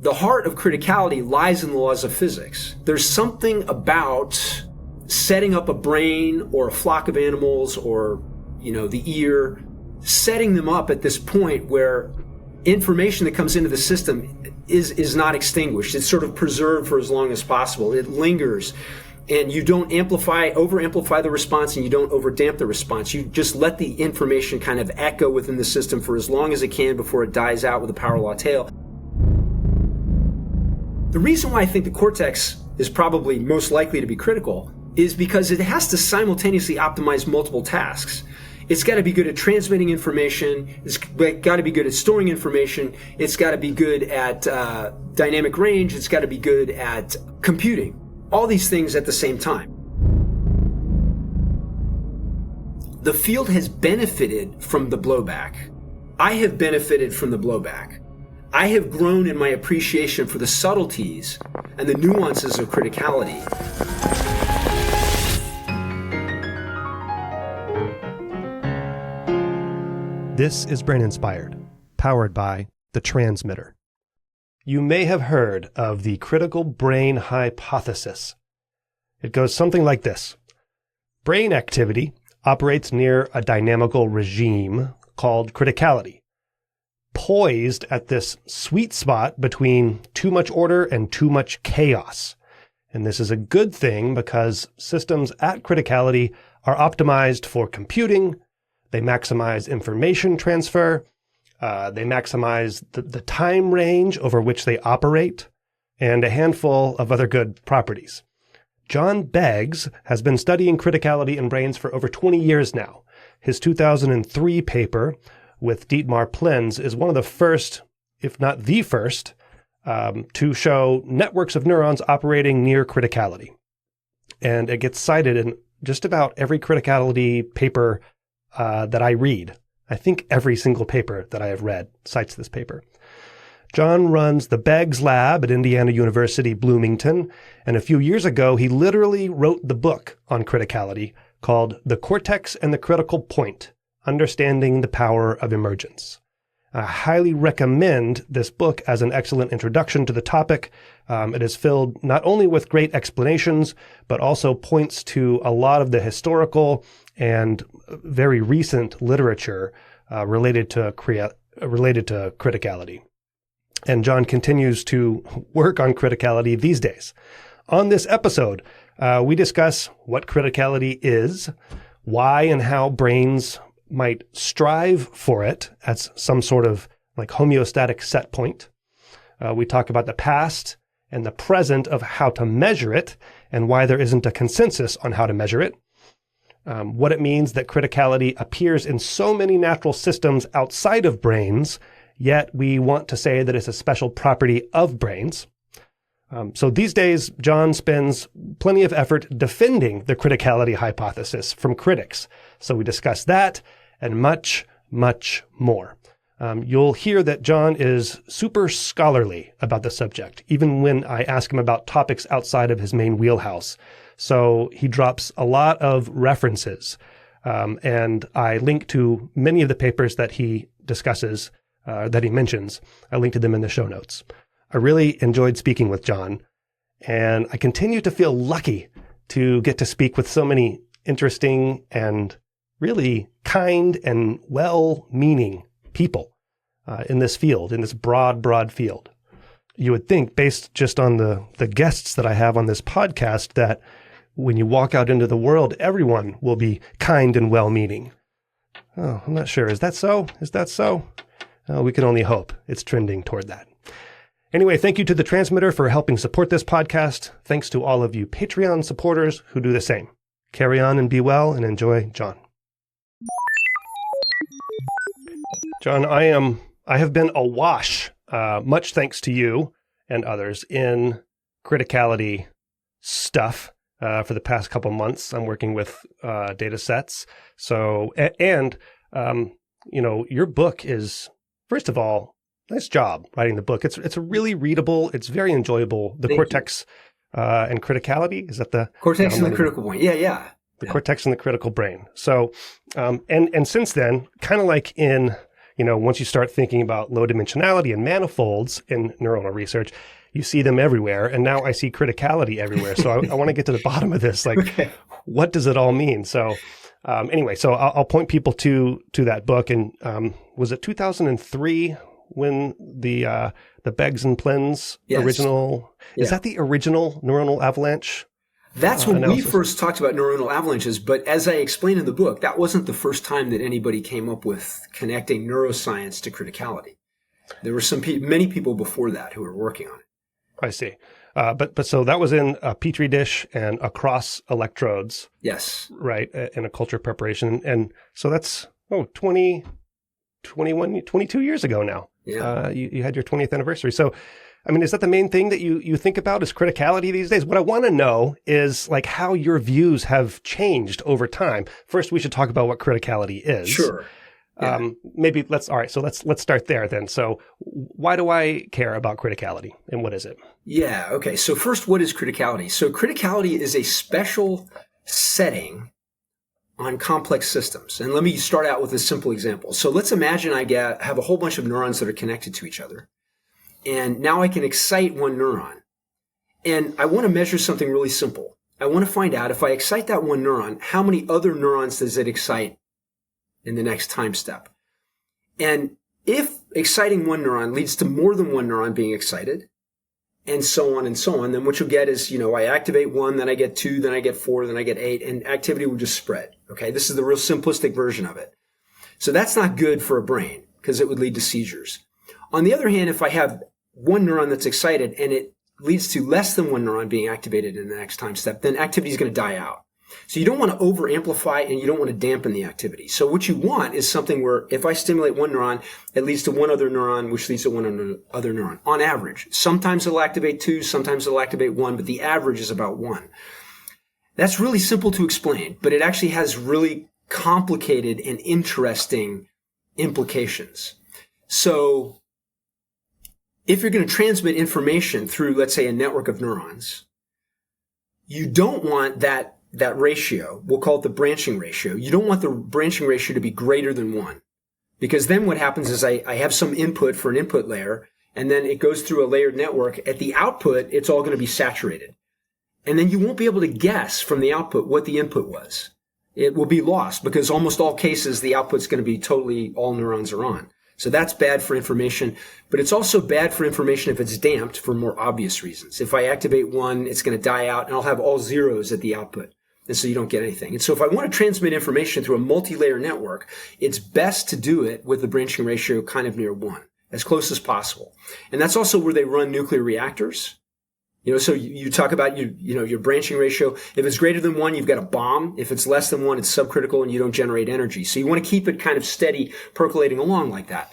the heart of criticality lies in the laws of physics. There's something about setting up a brain or a flock of animals or, the ear, setting them up at this point where information that comes into the system is not extinguished. It's sort of preserved for as long as possible. It lingers. And you don't over-amplify the response, and you don't over-damp the response. You just let the information kind of echo within the system for as long as it can before it dies out with a power law tail. The reason why I think the cortex is probably most likely to be critical is because it has to simultaneously optimize multiple tasks. It's got to be good at transmitting information. It's got to be good at storing information. It's got to be good at dynamic range. It's got to be good at computing. All these things at the same time. The field has benefited from the blowback. I have benefited from the blowback. I have grown in my appreciation for the subtleties and the nuances of criticality. This is Brain Inspired, powered by The Transmitter. You may have heard of the critical brain hypothesis. It goes something like this. Brain activity operates near a dynamical regime called criticality, poised at this sweet spot between too much order and too much chaos. And this is a good thing because systems at criticality are optimized for computing. They maximize information transfer. They maximize the time range over which they operate, and a handful of other good properties. John Beggs has been studying criticality in brains for over 20 years now. His 2003 paper with Deitmar Plenz is one of the first, if not the first, to show networks of neurons operating near criticality. And it gets cited in just about every criticality paper that I read. I think every single paper that I have read cites this paper. John runs the Beggs lab at Indiana University Bloomington, and a few years ago he literally wrote the book on criticality called The Cortex and the Critical Point, Understanding the Power of Emergence. I highly recommend this book as an excellent introduction to the topic. It is filled not only with great explanations, but also points to a lot of the historical and very recent literature related to criticality. And John continues to work on criticality these days. On this episode, we discuss what criticality is, why and how brains might strive for it as some sort of like homeostatic set point. We talk about the past and the present of how to measure it and why there isn't a consensus on how to measure it. What it means that criticality appears in so many natural systems outside of brains, yet we want to say that it's a special property of brains. So these days, John spends plenty of effort defending the criticality hypothesis from critics. So we discuss that and much, much more. You'll hear that John is super scholarly about the subject, even when I ask him about topics outside of his main wheelhouse. So he drops a lot of references, and I link to many of the papers that he discusses, that he mentions. I link to them in the show notes. I really enjoyed speaking with John, and I continue to feel lucky to get to speak with so many interesting and really kind and well-meaning people in this field, in this broad field. You would think, based just on the guests that I have on this podcast, that when you walk out into the world, everyone will be kind and well-meaning. Oh, I'm not sure. Is that so? Is that so? We can only hope. It's trending toward that. Anyway, thank you to The Transmitter for helping support this podcast. Thanks to all of you Patreon supporters who do the same. Carry on and be well and enjoy John. John, I have been awash, much thanks to you and others, in criticality stuff for the past couple months. I'm working with data sets. So, your book is, first of all, nice job writing the book. It's really readable. It's very enjoyable. The Cortex and criticality, is that the Cortex and the critical point? Yeah. The cortex and the critical brain. So, and since then, kind of like in once you start thinking about low dimensionality and manifolds in neuronal research, you see them everywhere. And now I see criticality everywhere. So I want to get to the bottom of this. Like, okay, what does it all mean? So anyway, so I'll point people to that book. And was it 2003 when the Beggs and Plenz original, is that the original neuronal avalanche? That's when we first talked about neuronal avalanches. But as I explained in the book, that wasn't the first time that anybody came up with connecting neuroscience to criticality. There were many people before that who were working on it. I see. But so that was in a Petri dish and across electrodes. Yes. Right. In a culture preparation. And so that's, 22 years ago now. Yeah. You had your 20th anniversary. So, I mean, is that the main thing that you think about is criticality these days? What I want to know is like how your views have changed over time. First, we should talk about what criticality is. Sure. Yeah. Maybe let's start there then. So why do I care about criticality and what is it? Yeah. Okay. So first, what is criticality? So criticality is a special setting on complex systems. And let me start out with a simple example. So let's imagine I have a whole bunch of neurons that are connected to each other. And now I can excite one neuron. And I want to measure something really simple. I want to find out if I excite that one neuron, how many other neurons does it excite in the next time step? And if exciting one neuron leads to more than one neuron being excited, and so on, then what you'll get is, I activate one, then I get two, then I get four, then I get eight, and activity will just spread. Okay, this is the real simplistic version of it. So that's not good for a brain because it would lead to seizures. On the other hand, if I have one neuron that's excited and it leads to less than one neuron being activated in the next time step, then activity is going to die out. So you don't want to over amplify and you don't want to dampen the activity. So what you want is something where if I stimulate one neuron, it leads to one other neuron, which leads to one other neuron on average. Sometimes it'll activate two, sometimes it'll activate one, but the average is about one. That's really simple to explain, but it actually has really complicated and interesting implications. So if you're going to transmit information through, let's say, a network of neurons, you don't want that ratio, we'll call it the branching ratio. You don't want the branching ratio to be greater than one. Because then what happens is I have some input for an input layer, and then it goes through a layered network. At the output, it's all going to be saturated. And then you won't be able to guess from the output what the input was. It will be lost because almost all cases, the output's going to be totally all neurons are on. So that's bad for information, but it's also bad for information if it's damped for more obvious reasons. If I activate one, it's going to die out and I'll have all zeros at the output. And so you don't get anything. And so if I want to transmit information through a multi-layer network, it's best to do it with the branching ratio kind of near one, as close as possible. And that's also where they run nuclear reactors. So you talk about your branching ratio. If it's greater than one, you've got a bomb. If it's less than one, it's subcritical and you don't generate energy. So you want to keep it kind of steady, percolating along like that.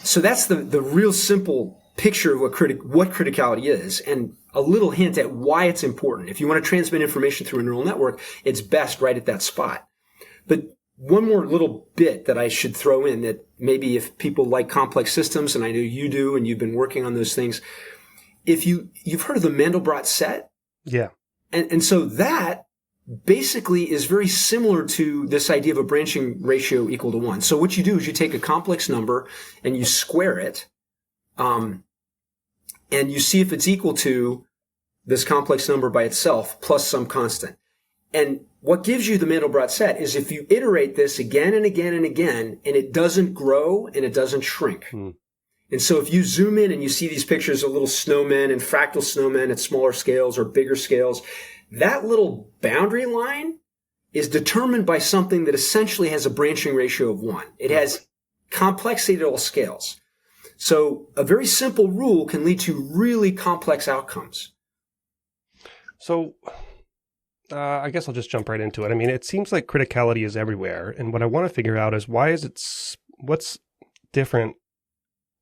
So that's the real simple picture of what criticality is, and a little hint at why it's important. If you want to transmit information through a neural network, it's best right at that spot. But one more little bit that I should throw in that maybe if people like complex systems, and I know you do, and you've been working on those things, if you've heard of the Mandelbrot set? Yeah. And so that basically is very similar to this idea of a branching ratio equal to one. So what you do is you take a complex number and you square it, and you see if it's equal to this complex number by itself plus some constant. And what gives you the Mandelbrot set is if you iterate this again and again and again, and it doesn't grow and it doesn't shrink. And so if you zoom in and you see these pictures of little snowmen and fractal snowmen at smaller scales or bigger scales, that little boundary line is determined by something that essentially has a branching ratio of one. It has complexity at all scales. So a very simple rule can lead to really complex outcomes. So I guess I'll just jump right into it. I mean, it seems like criticality is everywhere. And what I want to figure out is what's different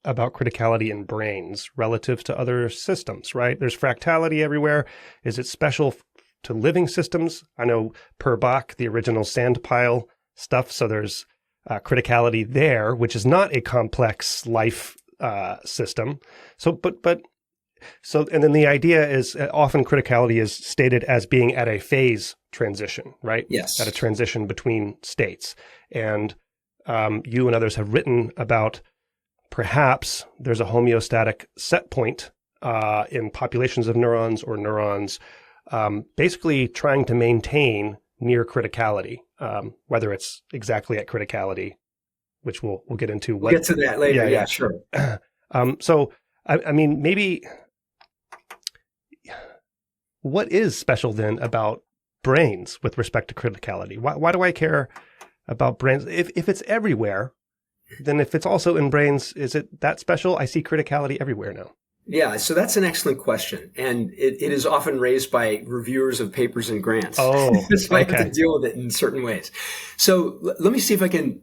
about criticality in brains relative to other systems, right? There's fractality everywhere. Is it special to living systems? I know per Bach, the original sand pile stuff. So there's criticality there, which is not a complex life system. So and then the idea is often criticality is stated as being at a phase transition, right? Yes. At a transition between states. And you and others have written about perhaps there's a homeostatic set point in populations of neurons or neurons, basically trying to maintain near criticality, whether it's exactly at criticality, which we'll get into. We'll get to that later. Yeah, sure. So, I mean, maybe what is special then about brains with respect to criticality? Why do I care about brains? If it's everywhere, then if it's also in brains, is it that special? I see criticality everywhere now. Yeah, so that's an excellent question. And it is often raised by reviewers of papers and grants. Oh, so I have to deal with it in certain ways. So let me see if I can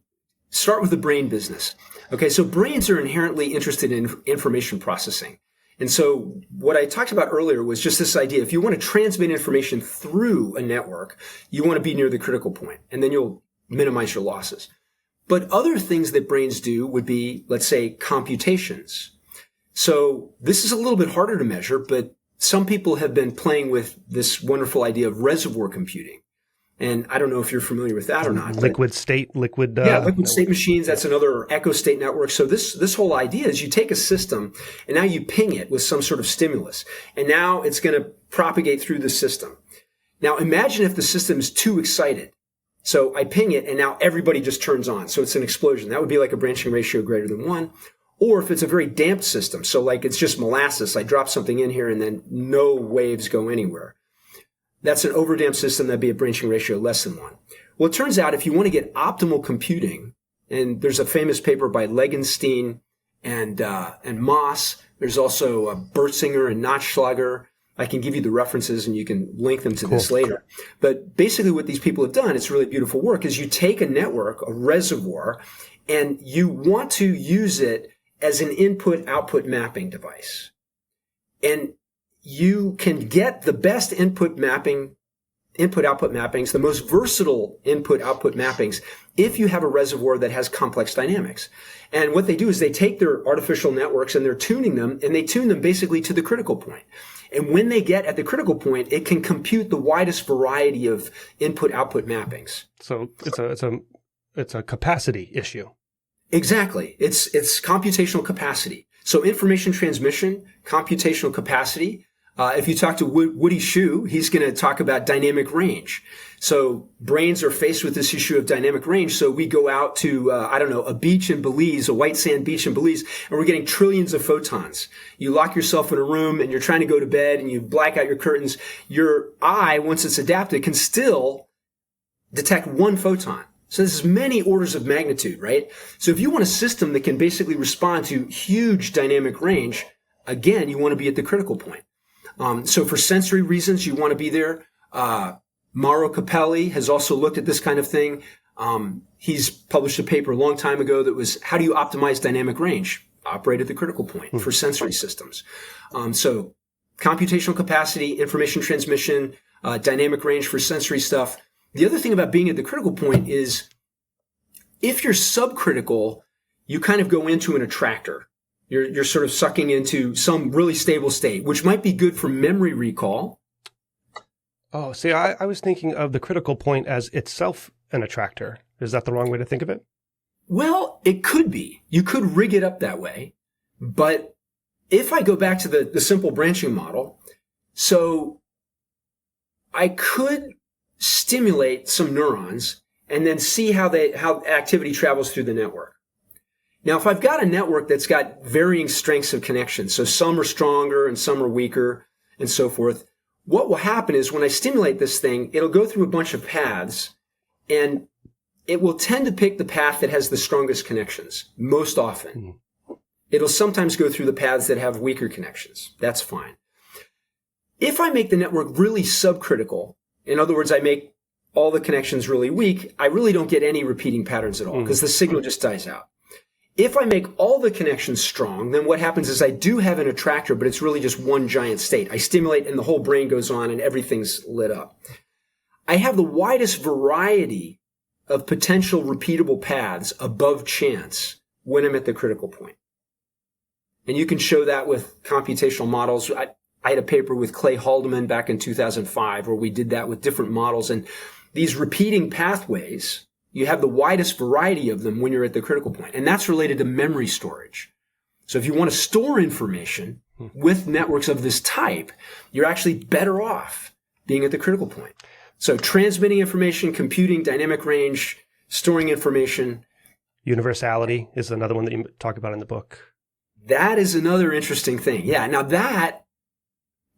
start with the brain business. Okay, so brains are inherently interested in information processing. And so what I talked about earlier was just this idea. If you want to transmit information through a network, you want to be near the critical point, and then you'll minimize your losses. But other things that brains do would be, let's say, computations. So this is a little bit harder to measure, but some people have been playing with this wonderful idea of reservoir computing. And I don't know if you're familiar with that or not. Liquid state liquid state machines. That's another echo state network. So this whole idea is you take a system and now you ping it with some sort of stimulus. And now it's going to propagate through the system. Now imagine if the system is too excited. So I ping it and now everybody just turns on. So it's an explosion. That would be like a branching ratio greater than 1. Or if it's a very damped system, so like it's just molasses, I drop something in here and then no waves go anywhere. That's an overdamped system. That'd be a branching ratio less than 1. Well, it turns out if you want to get optimal computing, and there's a famous paper by Legenstein and Moss. There's also Bertzinger and Notschlager. I can give you the references and you can link them to this later. But basically what these people have done, it's really beautiful work, is you take a network, a reservoir, and you want to use it as an input-output mapping device. And you can get the best input-output mappings, the most versatile input-output mappings, if you have a reservoir that has complex dynamics. And what they do is they take their artificial networks and they're tuning them, and they tune them basically to the critical point. And when they get at the critical point, it can compute the widest variety of input-output mappings. So it's a capacity issue. Exactly. It's computational capacity. So information transmission, computational capacity. If you talk to Woody Shue, he's going to talk about dynamic range. So brains are faced with this issue of dynamic range. So we go out to, a beach in Belize, a white sand beach in Belize, and we're getting trillions of photons. You lock yourself in a room and you're trying to go to bed and you black out your curtains. Your eye, once it's adapted, can still detect 1 photon. So this is many orders of magnitude, right? So if you want a system that can basically respond to huge dynamic range, again, you want to be at the critical point. So for sensory reasons, you want to be there. Mauro Capelli has also looked at this kind of thing. He's published a paper a long time ago that was, how do you optimize dynamic range? Operate at the critical point for sensory systems. So computational capacity, information transmission, dynamic range for sensory stuff. The other thing about being at the critical point is if you're subcritical, you kind of go into an attractor. You're sort of sucking into some really stable state, which might be good for memory recall. Oh, see, I was thinking of the critical point as itself an attractor. Is that the wrong way to think of it? Well, it could be. You could rig it up that way. But if I go back to the simple branching model, so I could stimulate some neurons and then see how activity travels through the network. Now, if I've got a network that's got varying strengths of connection, so some are stronger and some are weaker and so forth, what will happen is when I stimulate this thing, it'll go through a bunch of paths and it will tend to pick the path that has the strongest connections most often. It'll sometimes go through the paths that have weaker connections. That's fine. If I make the network really subcritical, in other words, I make all the connections really weak, I really don't get any repeating patterns at all because the signal just dies out. If I make all the connections strong, then what happens is I do have an attractor, but it's really just one giant state. I stimulate and the whole brain goes on and everything's lit up. I have the widest variety of potential repeatable paths above chance when I'm at the critical point. And you can show that with computational models. I had a paper with Clay Haldeman back in 2005 where we did that with different models. And these repeating pathways, you have the widest variety of them when you're at the critical point. And that's related to memory storage. So if you want to store information with networks of this type, you're actually better off being at the critical point. So transmitting information, computing, dynamic range, storing information. Universality is another one that you talk about in the book. That is another interesting thing. Yeah. Now that,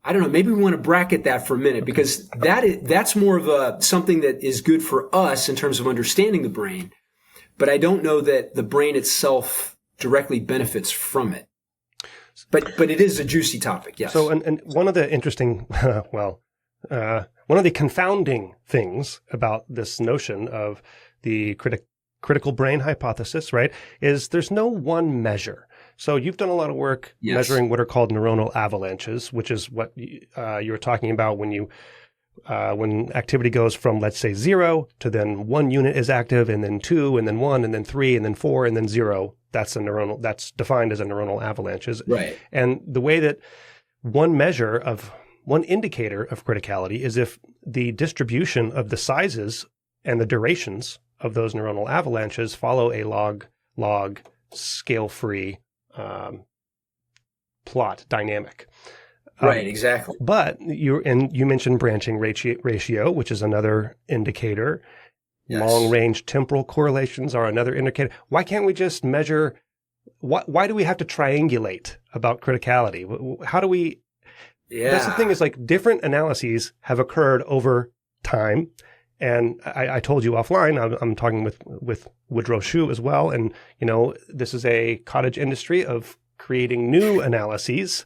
I don't know, maybe we want to bracket that for a minute, because that's more of something that is good for us in terms of understanding the brain. But I don't know that the brain itself directly benefits from it. But it is a juicy topic, yes. So, and one of the interesting, one of the confounding things about this notion of the critical brain hypothesis, right, is there's no one measure. So you've done a lot of work measuring what are called neuronal avalanches, which is what you were talking about when activity goes from, let's say, 0 to then 1 unit is active, and then 2, and then 1, and then 3, and then 4, and then 0. That's defined as a neuronal avalanches. Right. And the way that one indicator of criticality is if the distribution of the sizes and the durations of those neuronal avalanches follow a log scale-free plot dynamic. Right, exactly. But you mentioned branching ratio, which is another indicator. Yes. Long-range temporal correlations are another indicator. Why can't we just measure? Why do we have to triangulate about criticality? How do we? Yeah. That's the thing, is like different analyses have occurred over time. And I told you offline, I'm talking with Woodrow Shue as well. And, this is a cottage industry of creating new analyses.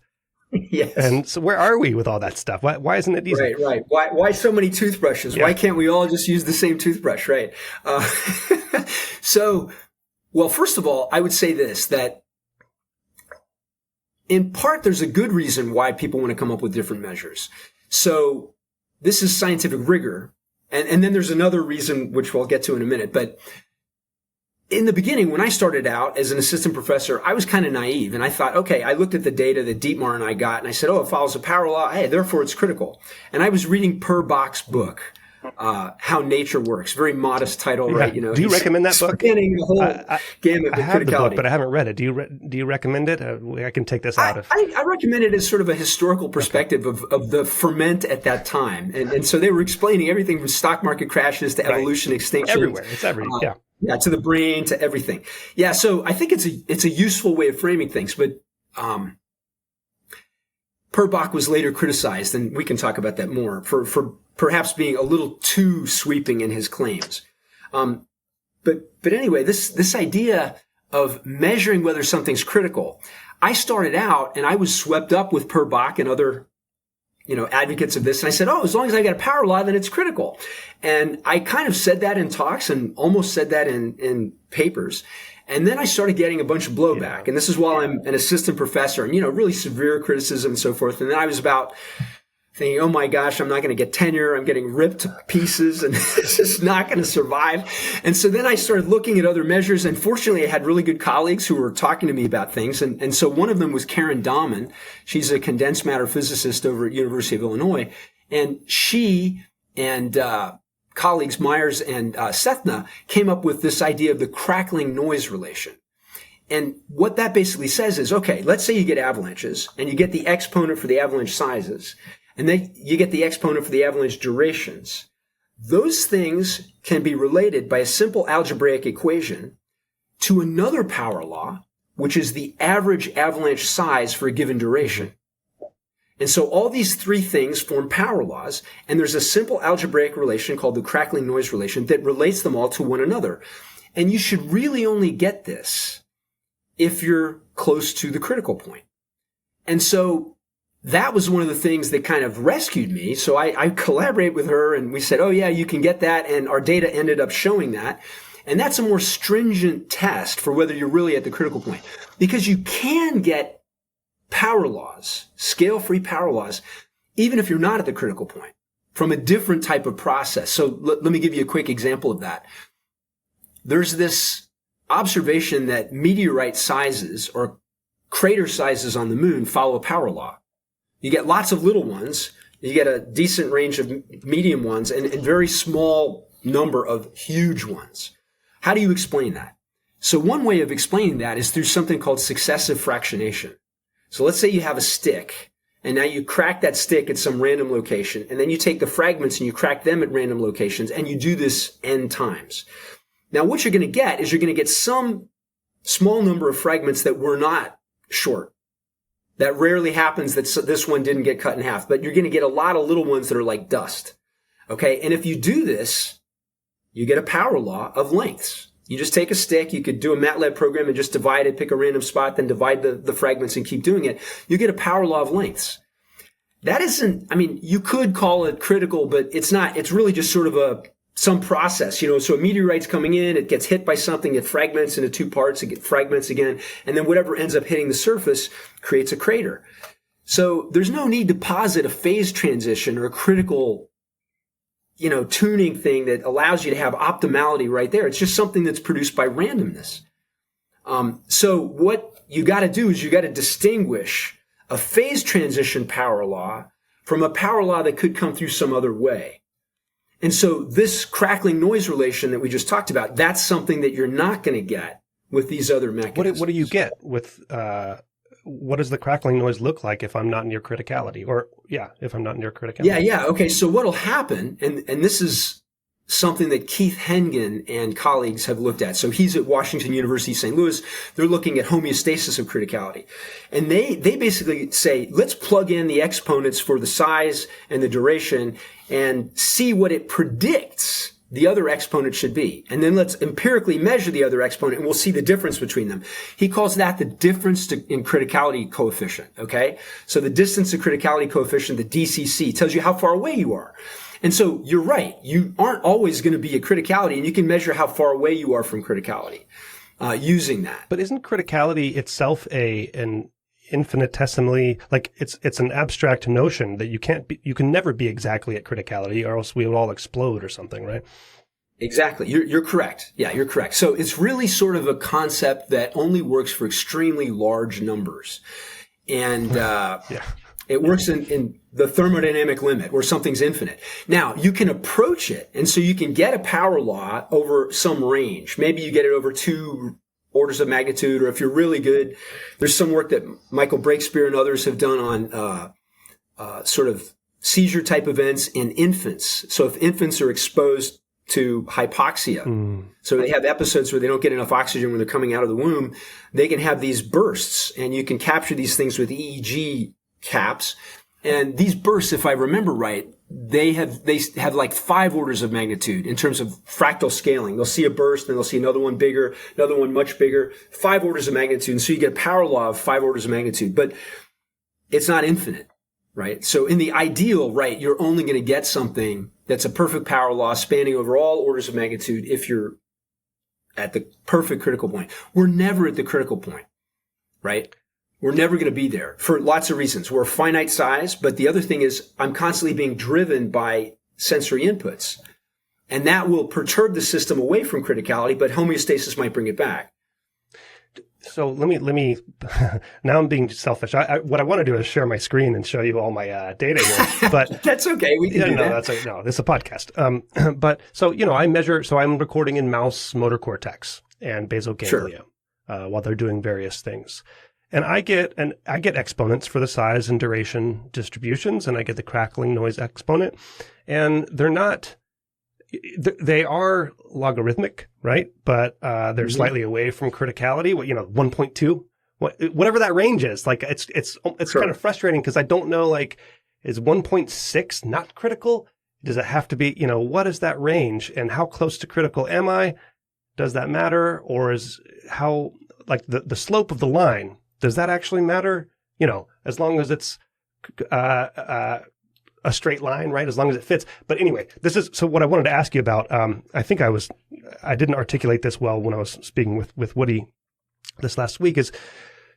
Yes. And so where are we with all that stuff? Why isn't it easy? Right. Why so many toothbrushes? Yeah. Why can't we all just use the same toothbrush, right? Well, first of all, I would say this, that in part, there's a good reason why people want to come up with different measures. So this is scientific rigor. And then there's another reason, which we'll get to in a minute. But in the beginning, when I started out as an assistant professor, I was kind of naive. And I thought, okay, I looked at the data that Deitmar and I got, and I said, it follows a power law. Hey, therefore it's critical. And I was reading Per Bach's book, How Nature Works. Very modest title, right? Do you recommend that book? Spanning the whole gamut of I have criticality. The book, but I haven't read it. Do you recommend it? I can take this out. I recommend it as sort of a historical perspective of the ferment at that time. And so they were explaining everything from stock market crashes to evolution, extinction. Everywhere. It's everywhere. Yeah, to the brain, to everything. Yeah, so I think it's a useful way of framing things, but Per Bach was later criticized, and we can talk about that more, for perhaps being a little too sweeping in his claims. But anyway, this idea of measuring whether something's critical, I started out and I was swept up with Per Bach and other advocates of this. And I said, as long as I got a power law, then it's critical. And I kind of said that in talks and almost said that in papers. And then I started getting a bunch of blowback. And this is while I'm an assistant professor and, really severe criticism and so forth. And then I was about thinking, oh my gosh, I'm not going to get tenure. I'm getting ripped to pieces and it's just not going to survive. And so then I started looking at other measures. And fortunately, I had really good colleagues who were talking to me about things. And so one of them was Karen Dahman. She's a condensed matter physicist over at University of Illinois. And she and colleagues Myers and Sethna came up with this idea of the crackling noise relation. And what that basically says is, okay, let's say you get avalanches and you get the exponent for the avalanche sizes. And then you get the exponent for the avalanche durations. Those things can be related by a simple algebraic equation to another power law, which is the average avalanche size for a given duration. And so all these three things form power laws, and there's a simple algebraic relation called the crackling noise relation that relates them all to one another. And you should really only get this if you're close to the critical point. And so that was one of the things that kind of rescued me. So I collaborated with her and we said, you can get that. And our data ended up showing that. And that's a more stringent test for whether you're really at the critical point, because you can get power laws, scale-free power laws, even if you're not at the critical point from a different type of process. So let me give you a quick example of that. There's this observation that meteorite sizes or crater sizes on the moon follow a power law. You get lots of little ones. You get a decent range of medium ones and very small number of huge ones. How do you explain that? So one way of explaining that is through something called successive fractionation. So let's say you have a stick, and now you crack that stick at some random location, and then you take the fragments and you crack them at random locations, and you do this n times. Now what you're going to get is you're going to get some small number of fragments that were not short. That rarely happens that this one didn't get cut in half, but you're going to get a lot of little ones that are like dust. Okay. And if you do this, you get a power law of lengths. You just take a stick, you could do a MATLAB program and just divide it, pick a random spot, then divide the fragments and keep doing it. You get a power law of lengths. That isn't, I mean, you could call it critical, but it's not, it's really just sort of some process, so a meteorite's coming in, it gets hit by something, it fragments into two parts, it gets fragments again, and then whatever ends up hitting the surface creates a crater. So there's no need to posit a phase transition or a critical, tuning thing that allows you to have optimality right there. It's just something that's produced by randomness. So what you got to do is you got to distinguish a phase transition power law from a power law that could come through some other way. And so this crackling noise relation that we just talked about, that's something that you're not going to get with these other mechanisms. What do you get with, what does the crackling noise look like if I'm not near criticality? If I'm not near criticality. Yeah. Okay. So what'll happen, and this is something that Keith Hengen and colleagues have looked at. So he's at Washington University, St. Louis. They're looking at homeostasis of criticality. And they basically say, let's plug in the exponents for the size and the duration and see what it predicts the other exponent should be. And then let's empirically measure the other exponent and we'll see the difference between them. He calls that the difference in criticality coefficient. Okay. So the distance to criticality coefficient, the DCC, tells you how far away you are. And so you're right. You aren't always going to be at criticality, and you can measure how far away you are from criticality using that. But isn't criticality itself an infinitesimally, like it's an abstract notion that you can never be exactly at criticality, or else we would all explode or something, right? Exactly. You're correct. Yeah, you're correct. So it's really sort of a concept that only works for extremely large numbers. And it works in the thermodynamic limit where something's infinite. Now, you can approach it, and so you can get a power law over some range. Maybe you get it over 2 orders of magnitude, or if you're really good, there's some work that Michael Breakspear and others have done on sort of seizure type events in infants. So if infants are exposed to hypoxia, so they have episodes where they don't get enough oxygen when they're coming out of the womb, they can have these bursts, and you can capture these things with EEG caps. And these bursts, if I remember right, they have like 5 orders of magnitude in terms of fractal scaling. They'll see a burst, then they'll see another one bigger, another one much bigger, 5 orders of magnitude. And so you get a power law of 5 orders of magnitude, but it's not infinite, right? So in the ideal, right, you're only going to get something that's a perfect power law spanning over all orders of magnitude if you're at the perfect critical point. We're never at the critical point, right? We're never going to be there for lots of reasons. We're a finite size, but the other thing is I'm constantly being driven by sensory inputs. And that will perturb the system away from criticality, but homeostasis might bring it back. So let me now I'm being selfish. What I want to do is share my screen and show you all my data here, but that's okay. We can do that. This is a podcast. But so, I measure, so I'm recording in mouse motor cortex and basal ganglia, while they're doing various things. And I get exponents for the size and duration distributions, and I get the crackling noise exponent, and they are logarithmic, right? But they're slightly away from criticality. 1.2, whatever that range is. Like it's kind of frustrating because I don't know. Like, is 1.6 not critical? Does it have to be? What is that range, and how close to critical am I? Does that matter, or is how like the slope of the line? Does that actually matter? As long as it's a straight line, right? As long as it fits. But anyway, so what I wanted to ask you about, I think I didn't articulate this well when I was speaking with Woody this last week, is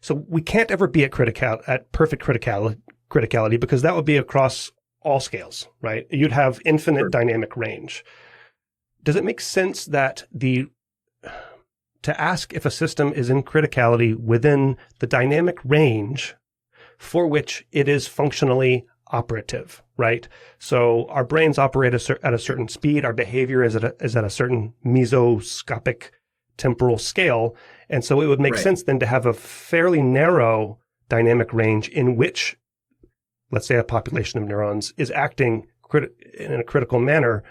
so we can't ever be at perfect criticality because that would be across all scales, right? You'd have infinite dynamic range. Does it make sense that to ask if a system is in criticality within the dynamic range for which it is functionally operative, right? So our brains operate at a certain speed. Our behavior is at a certain mesoscopic temporal scale. And so it would make sense then to have a fairly narrow dynamic range in which, let's say, a population of neurons is acting in a critical manner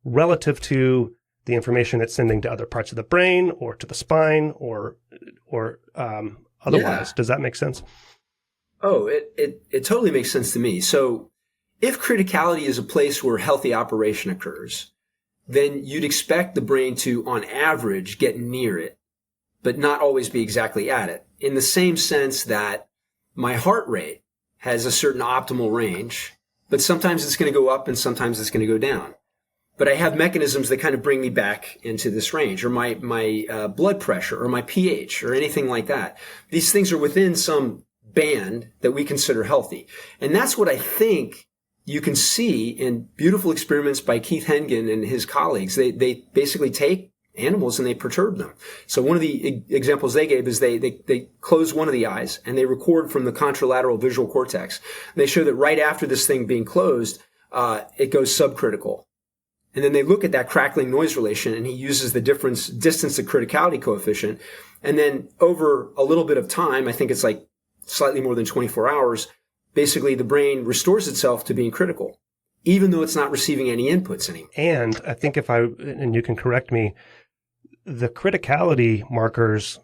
relative to the information it's sending to other parts of the brain or to the spine or otherwise. Does that make sense? Oh, it totally makes sense to me. So if criticality is a place where healthy operation occurs, then you'd expect the brain to, on average, get near it, but not always be exactly at it. In the same sense that my heart rate has a certain optimal range, but sometimes it's going to go up and sometimes it's going to go down. But I have mechanisms that kind of bring me back into this range, or my blood pressure or my pH or anything like that. These things are within some band that we consider healthy. And that's what I think you can see in beautiful experiments by Keith Hengen and his colleagues. They basically take animals and they perturb them. So one of the examples they gave is they close one of the eyes and they record from the contralateral visual cortex. They show that right after this thing being closed, it goes subcritical. And then they look at that crackling noise relation, and he uses the distance to criticality coefficient. And then over a little bit of time, I think it's like slightly more than 24 hours, basically the brain restores itself to being critical, even though it's not receiving any inputs anymore. And I think and you can correct me, the criticality markers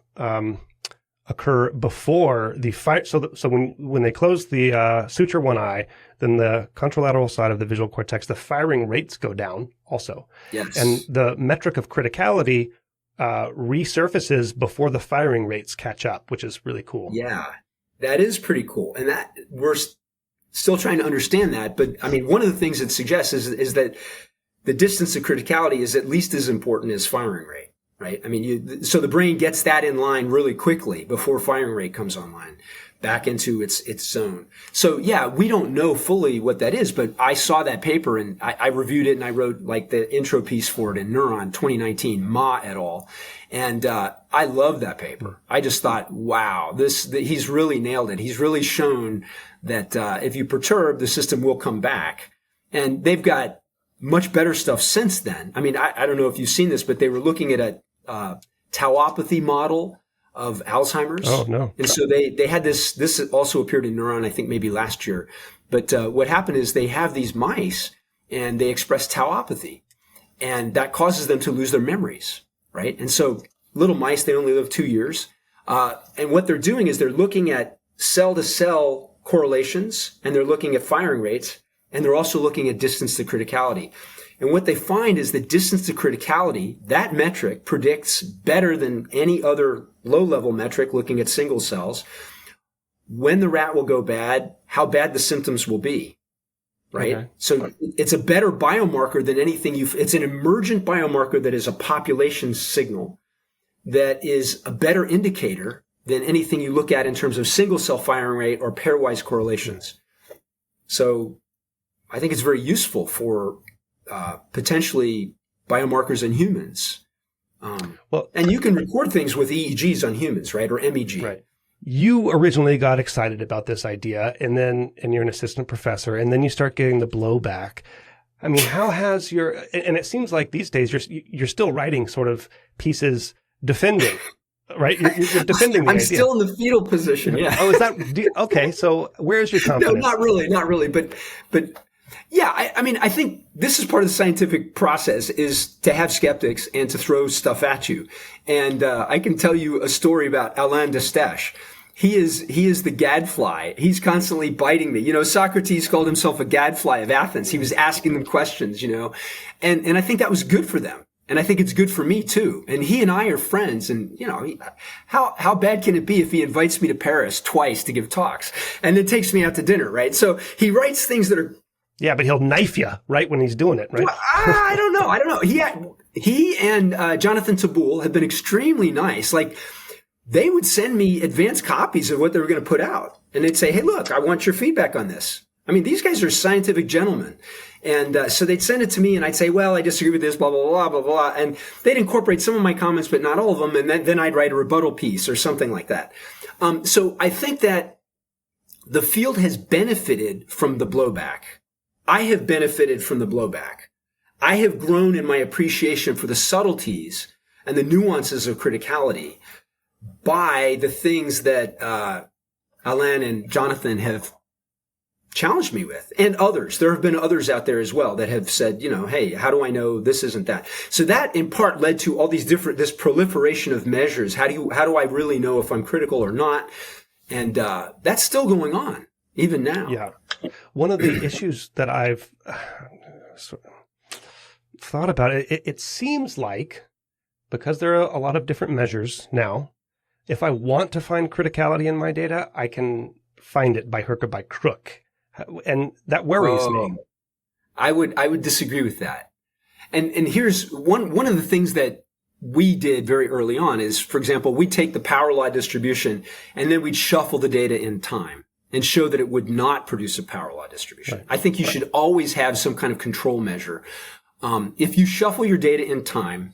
occur before the fire. So when they close the suture one eye, then the contralateral side of the visual cortex, the firing rates go down also. Yes. And the metric of criticality resurfaces before the firing rates catch up, which is really cool. Yeah, that is pretty cool. And that we're still trying to understand that. But I mean, one of the things it suggests is that the distance to criticality is at least as important as firing rate. Right? I mean, so the brain gets that in line really quickly before firing rate comes online, back into its zone. So yeah, we don't know fully what that is, but I saw that paper and I reviewed it and I wrote like the intro piece for it in Neuron 2019, Ma et al. And I love that paper. I just thought, wow, he's really nailed it. He's really shown that if you perturb, the system will come back. And they've got much better stuff since then. I mean, I don't know if you've seen this, but they were looking at a tauopathy model of Alzheimer's. Oh, no. And so they had this also appeared in Neuron, I think maybe last year. But what happened is they have these mice and they express tauopathy, and that causes them to lose their memories, right? And so little mice, they only live 2 years. And what they're doing is they're looking at cell-to-cell correlations, and they're looking at firing rates, and they're also looking at distance to criticality. And what they find is that distance to criticality, that metric predicts better than any other low-level metric looking at single cells when the rat will go bad, how bad the symptoms will be, right? Okay. So it's a better biomarker than anything it's an emergent biomarker that is a population signal that is a better indicator than anything you look at in terms of single cell firing rate or pairwise correlations. So I think it's very useful for potentially biomarkers in humans. And you can record things with EEGs on humans, right? Or MEG. Right. You originally got excited about this idea and you're an assistant professor, and then you start getting the blowback. I mean, how has and it seems like these days you're still writing sort of pieces defending, right? You're defending the I'm idea. still in the fetal position. Yeah. Oh, is that, okay. So where's your confidence? No, not really. But yeah, I mean, I think this is part of the scientific process, is to have skeptics and to throw stuff at you. And I can tell you a story about Alain Destache. He is the gadfly. He's constantly biting me. You know, Socrates called himself a gadfly of Athens. He was asking them questions, you know, and I think that was good for them. And I think it's good for me too. And he and I are friends. And, you know, how bad can it be if he invites me to Paris twice to give talks and then takes me out to dinner, right? So he writes things that are... Yeah, but he'll knife you right when he's doing it, right? Well, I don't know. He and Jonathan Taboul have been extremely nice. Like, they would send me advanced copies of what they were going to put out. And they'd say, hey, look, I want your feedback on this. I mean, these guys are scientific gentlemen. And so they'd send it to me, and I'd say, well, I disagree with this, blah, blah, blah, blah, blah. And they'd incorporate some of my comments, but not all of them. And then I'd write a rebuttal piece or something like that. So I think that the field has benefited from the blowback. I have benefited from the blowback. I have grown in my appreciation for the subtleties and the nuances of criticality by the things that Alain and Jonathan have challenged me with, and others. There have been others out there as well that have said, hey, how do I know this isn't that? So that in part led to all these this proliferation of measures. How do I really know if I'm critical or not? And that's still going on even now. Yeah. One of the issues that I've thought about it seems like, because there are a lot of different measures now, if I want to find criticality in my data, I can find it by hook or by crook. And that worries me. I would disagree with that. And here's one of the things that we did very early on is, for example, we take the power law distribution and then we'd shuffle the data in time and show that it would not produce a power law distribution. Right. I think you should always have some kind of control measure. If you shuffle your data in time,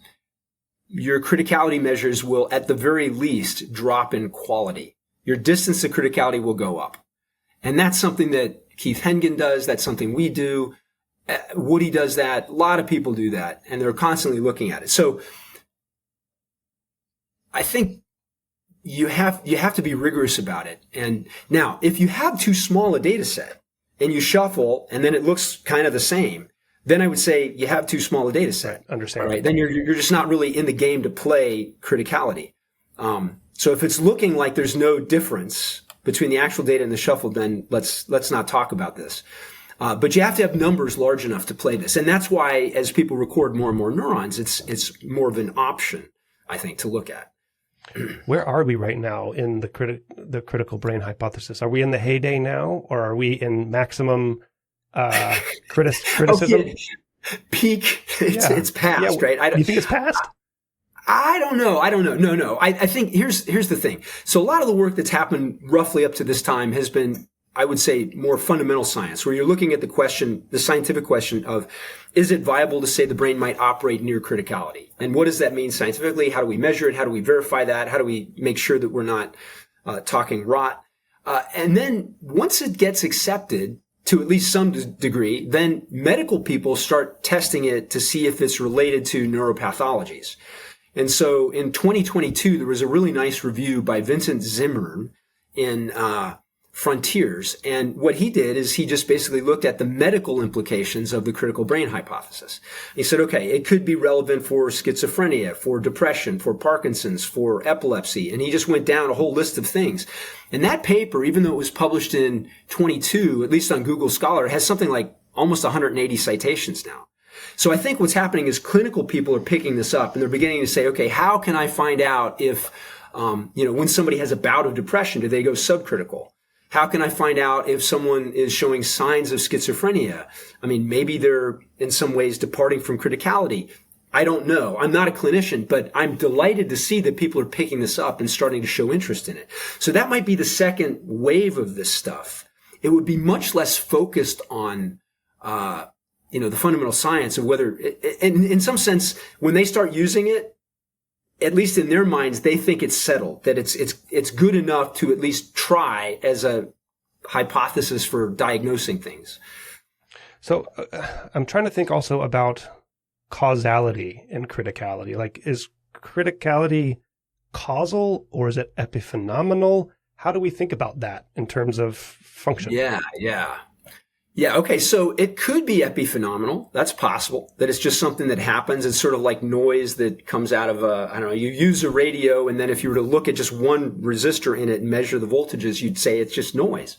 your criticality measures will at the very least drop in quality. Your distance to criticality will go up. And that's something that Keith Hengen does. That's something we do. Woody does that. A lot of people do that, and they're constantly looking at it. So I think you have to be rigorous about it. And now, if you have too small a data set and you shuffle and then it looks kind of the same, then I would say you have too small a data set. Right. Understand. Right? Then you're just not really in the game to play criticality. So if it's looking like there's no difference between the actual data and the shuffle, then let's not talk about this. But you have to have numbers large enough to play this. And that's why as people record more and more neurons, it's more of an option, I think, to look at. Where are we right now in the critical brain hypothesis? Are we in the heyday now, or are we in maximum criticism? Okay. Peak. It's past, right? You think it's past? I don't know. No. I think here's the thing. So a lot of the work that's happened roughly up to this time has been, I would say, more fundamental science, where you're looking at the scientific question of, is it viable to say the brain might operate near criticality? And what does that mean scientifically? How do we measure it? How do we verify that? How do we make sure that we're not talking rot? And then once it gets accepted to at least some degree, then medical people start testing it to see if it's related to neuropathologies. And so in 2022, there was a really nice review by Vincent Zimmern in Frontiers. And what he did is he just basically looked at the medical implications of the critical brain hypothesis. He said, okay, it could be relevant for schizophrenia, for depression, for Parkinson's, for epilepsy. And he just went down a whole list of things. And that paper, even though it was published in 22, at least on Google Scholar, has something like almost 180 citations now. So I think what's happening is clinical people are picking this up and they're beginning to say, okay, how can I find out if, when somebody has a bout of depression, do they go subcritical? How can I find out if someone is showing signs of schizophrenia? I mean, maybe they're in some ways departing from criticality. I don't know. I'm not a clinician, but I'm delighted to see that people are picking this up and starting to show interest in it. So that might be the second wave of this stuff. It would be much less focused on, the fundamental science of whether, and in some sense, when they start using it, at least in their minds, they think it's settled, that it's good enough to at least try as a hypothesis for diagnosing things. So I'm trying to think also about causality and criticality. Like, is criticality causal or is it epiphenomenal? How do we think about that in terms of function? Yeah, okay, so it could be epiphenomenal. That's possible, that it's just something that happens. It's sort of like noise that comes out of you use a radio, and then if you were to look at just one resistor in it and measure the voltages, you'd say it's just noise.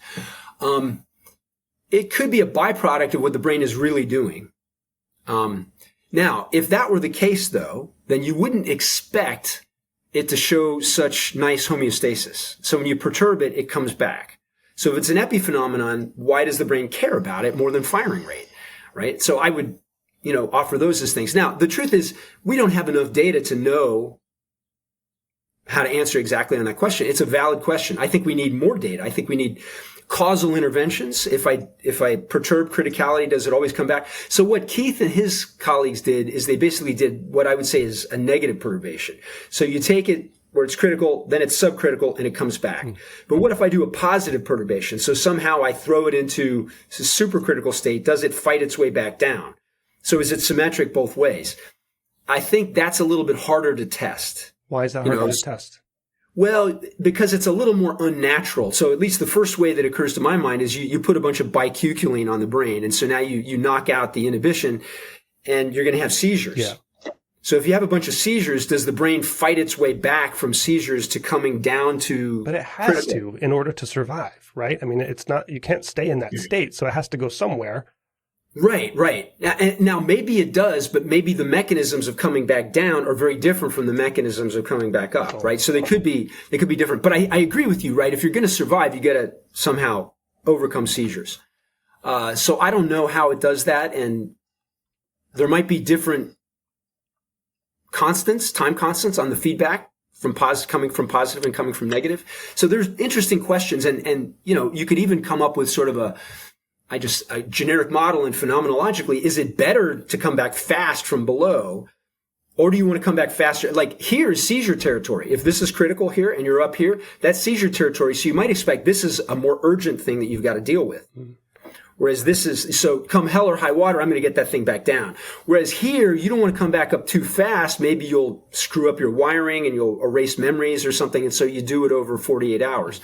It could be a byproduct of what the brain is really doing. Now, if that were the case, though, then you wouldn't expect it to show such nice homeostasis. So when you perturb it, it comes back. So if it's an epiphenomenon, why does the brain care about it more than firing rate, right? So I would, offer those as things. Now, the truth is we don't have enough data to know how to answer exactly on that question. It's a valid question. I think we need more data. I think we need causal interventions. If I perturb criticality, does it always come back? So what Keith and his colleagues did is they basically did what I would say is a negative perturbation. So you take it where it's critical, then it's subcritical, and it comes back. But what if I do a positive perturbation? So somehow I throw it into a supercritical state. Does it fight its way back down? So is it symmetric both ways? I think that's a little bit harder to test. Why is that harder to test? Well, because it's a little more unnatural. So at least the first way that occurs to my mind is you put a bunch of bicuculline on the brain. And so now you knock out the inhibition and you're going to have seizures. Yeah. So if you have a bunch of seizures, does the brain fight its way back from seizures to coming down to... But it has to in order to survive, right? I mean, it's not, you can't stay in that state, so it has to go somewhere. Right. Now, maybe it does, but maybe the mechanisms of coming back down are very different from the mechanisms of coming back up, right? So they could be different. But I agree with you, right? If you're going to survive, you got to somehow overcome seizures. So I don't know how it does that, and there might be different constants, time constants on the feedback from coming from positive and coming from negative. So there's interesting questions, and you could even come up with sort of a generic model, and phenomenologically, is it better to come back fast from below, or do you want to come back faster? Like here's seizure territory. If this is critical here and you're up here, that's seizure territory. So you might expect this is a more urgent thing that you've got to deal with. Whereas this is, so come hell or high water, I'm going to get that thing back down. Whereas here, you don't want to come back up too fast. Maybe you'll screw up your wiring and you'll erase memories or something. And so you do it over 48 hours.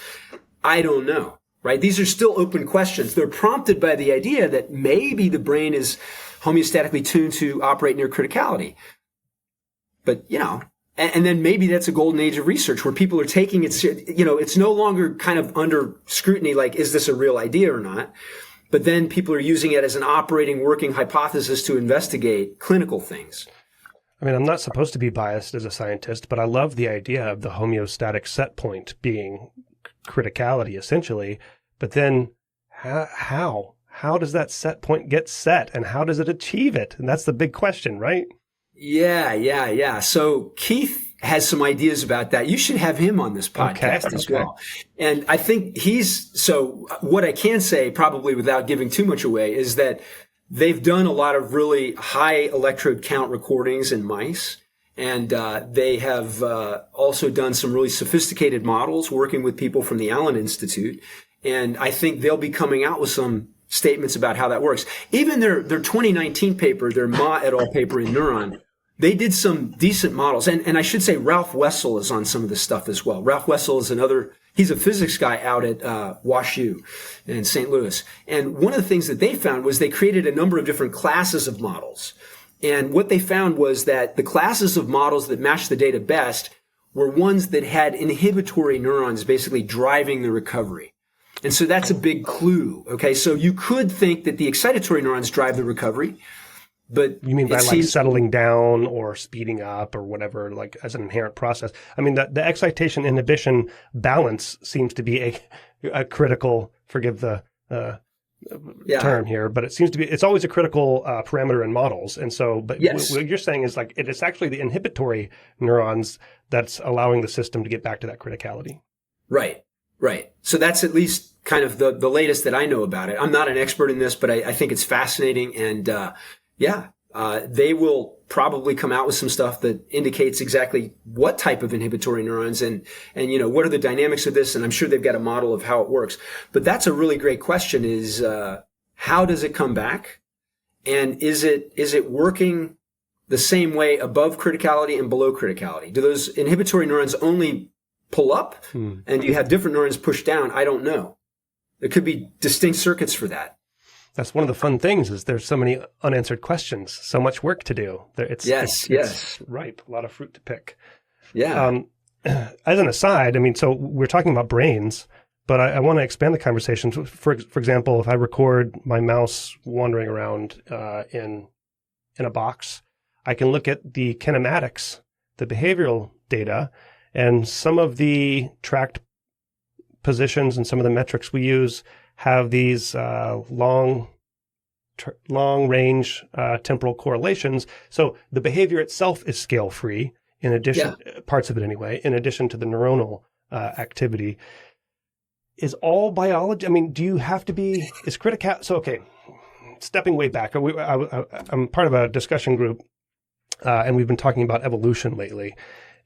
I don't know, right? These are still open questions. They're prompted by the idea that maybe the brain is homeostatically tuned to operate near criticality. But, and then maybe that's a golden age of research where people are taking it, it's no longer kind of under scrutiny, like, is this a real idea or not? But then people are using it as an operating working hypothesis to investigate clinical things. I mean, I'm not supposed to be biased as a scientist, but I love the idea of the homeostatic set point being criticality, essentially. But then how? How does that set point get set, and how does it achieve it? And that's the big question, right? Yeah. So Keith has some ideas about that. You should have him on this podcast as well. And I think so what I can say, probably without giving too much away, is that they've done a lot of really high electrode count recordings in mice. And they have also done some really sophisticated models working with people from the Allen Institute. And I think they'll be coming out with some statements about how that works. Even their 2019 paper, their Ma et al. Paper in Neuron, they did some decent models. And I should say Ralph Wessel is on some of this stuff as well. Ralph Wessel is he's a physics guy out at WashU in St. Louis. And one of the things that they found was they created a number of different classes of models. And what they found was that the classes of models that matched the data best were ones that had inhibitory neurons basically driving the recovery. And so that's a big clue. Okay, so you could think that the excitatory neurons drive the recovery, but you mean by like settling down or speeding up or whatever, like as an inherent process? I mean, the excitation inhibition balance seems to be a critical, forgive the term here, but it seems to be, it's always a critical parameter in models. And so, but yes. What you're saying is like, it's actually the inhibitory neurons that's allowing the system to get back to that criticality. Right. So that's at least kind of the latest that I know about it. I'm not an expert in this, but I think it's fascinating. And they will probably come out with some stuff that indicates exactly what type of inhibitory neurons and what are the dynamics of this. And I'm sure they've got a model of how it works. But that's a really great question is, how does it come back? And is it working the same way above criticality and below criticality? Do those inhibitory neurons only pull up and you have different neurons push down? I don't know. There could be distinct circuits for that. That's one of the fun things is there's so many unanswered questions, so much work to do. It's ripe, a lot of fruit to pick. Yeah. As an aside, I mean, so we're talking about brains, but I want to expand the conversation. For example, if I record my mouse wandering around in a box, I can look at the kinematics, the behavioral data, and some of the tracked positions and some of the metrics we use have these long range temporal correlations. So the behavior itself is scale free in addition, parts of it anyway, in addition to the neuronal activity. Is all biology, I mean, do you have to be, is critical, so okay, stepping way back, I'm part of a discussion group and we've been talking about evolution lately.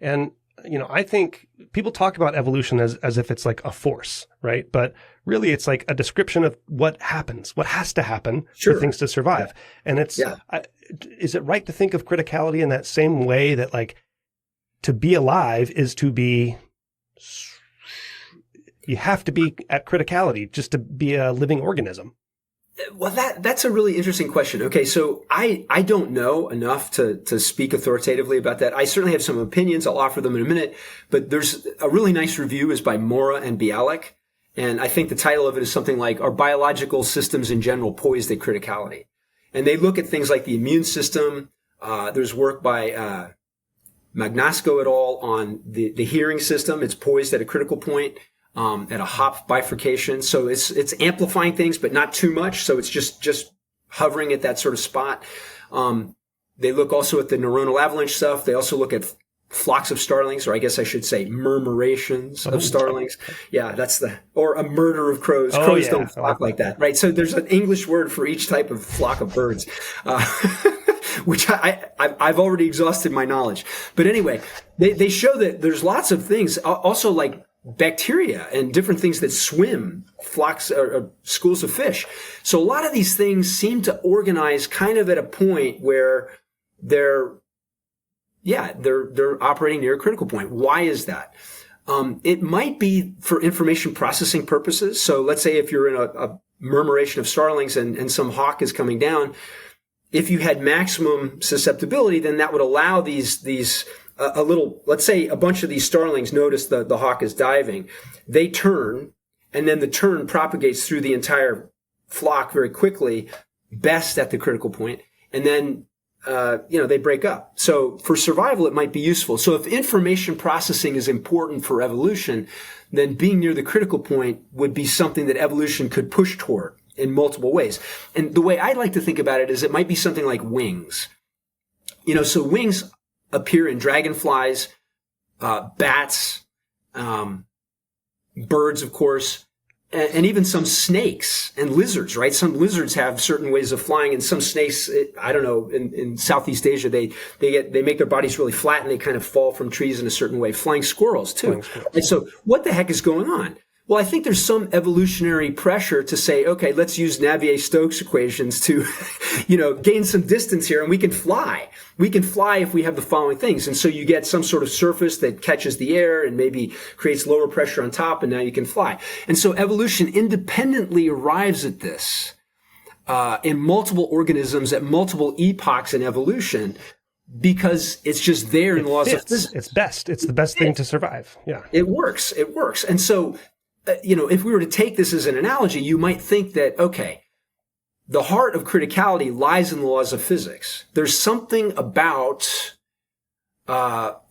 And I think people talk about evolution as if it's like a force, right? But really it's like a description of what happens, what has to happen for things to survive. Yeah. And it's, is it right to think of criticality in that same way that like to be alive is to be, you have to be at criticality just to be a living organism? Well, that's a really interesting question. Okay, so I don't know enough to speak authoritatively about that. I certainly have some opinions. I'll offer them in a minute. But there's a really nice review is by Mora and Bialik. And I think the title of it is something like, Are Biological Systems in General Poised at Criticality? And they look at things like the immune system. There's work by Magnasco et al. On the hearing system. It's poised at a critical point. At a Hopf bifurcation. So it's amplifying things, but not too much. So it's just hovering at that sort of spot. They look also at the neuronal avalanche stuff. They also look at flocks of starlings, or I guess I should say murmurations of starlings. Yeah, or a murder of crows. Crows don't flock like that, right? So there's an English word for each type of flock of birds, which I've already exhausted my knowledge. But anyway, they show that there's lots of things also like bacteria and different things that swim, flocks or schools of fish. So a lot of these things seem to organize kind of at a point where they're operating near a critical point. Why is that? It might be for information processing purposes. So let's say if you're in a murmuration of starlings and some hawk is coming down, if you had maximum susceptibility, then that would allow these let's say a bunch of these starlings notice the hawk is diving. They turn, and then the turn propagates through the entire flock very quickly, best at the critical point, and then, they break up. So for survival, it might be useful. So if information processing is important for evolution, then being near the critical point would be something that evolution could push toward in multiple ways. And the way I like to think about it is it might be something like wings. So wings appear in dragonflies, bats, birds, of course, and even some snakes and lizards, right? Some lizards have certain ways of flying, and some snakes, I don't know, in Southeast Asia, they make their bodies really flat and they kind of fall from trees in a certain way. Flying squirrels, too. And so what the heck is going on? Well, I think there's some evolutionary pressure to say, okay, let's use Navier-Stokes equations to, gain some distance here, and we can fly. We can fly if we have the following things. And so you get some sort of surface that catches the air and maybe creates lower pressure on top, and now you can fly. And so evolution independently arrives at this in multiple organisms at multiple epochs in evolution, because it's just there in the laws of physics. It's best. It's the best thing to survive. Yeah. It works. And so, if we were to take this as an analogy, you might think that, okay, the heart of criticality lies in the laws of physics. There's something about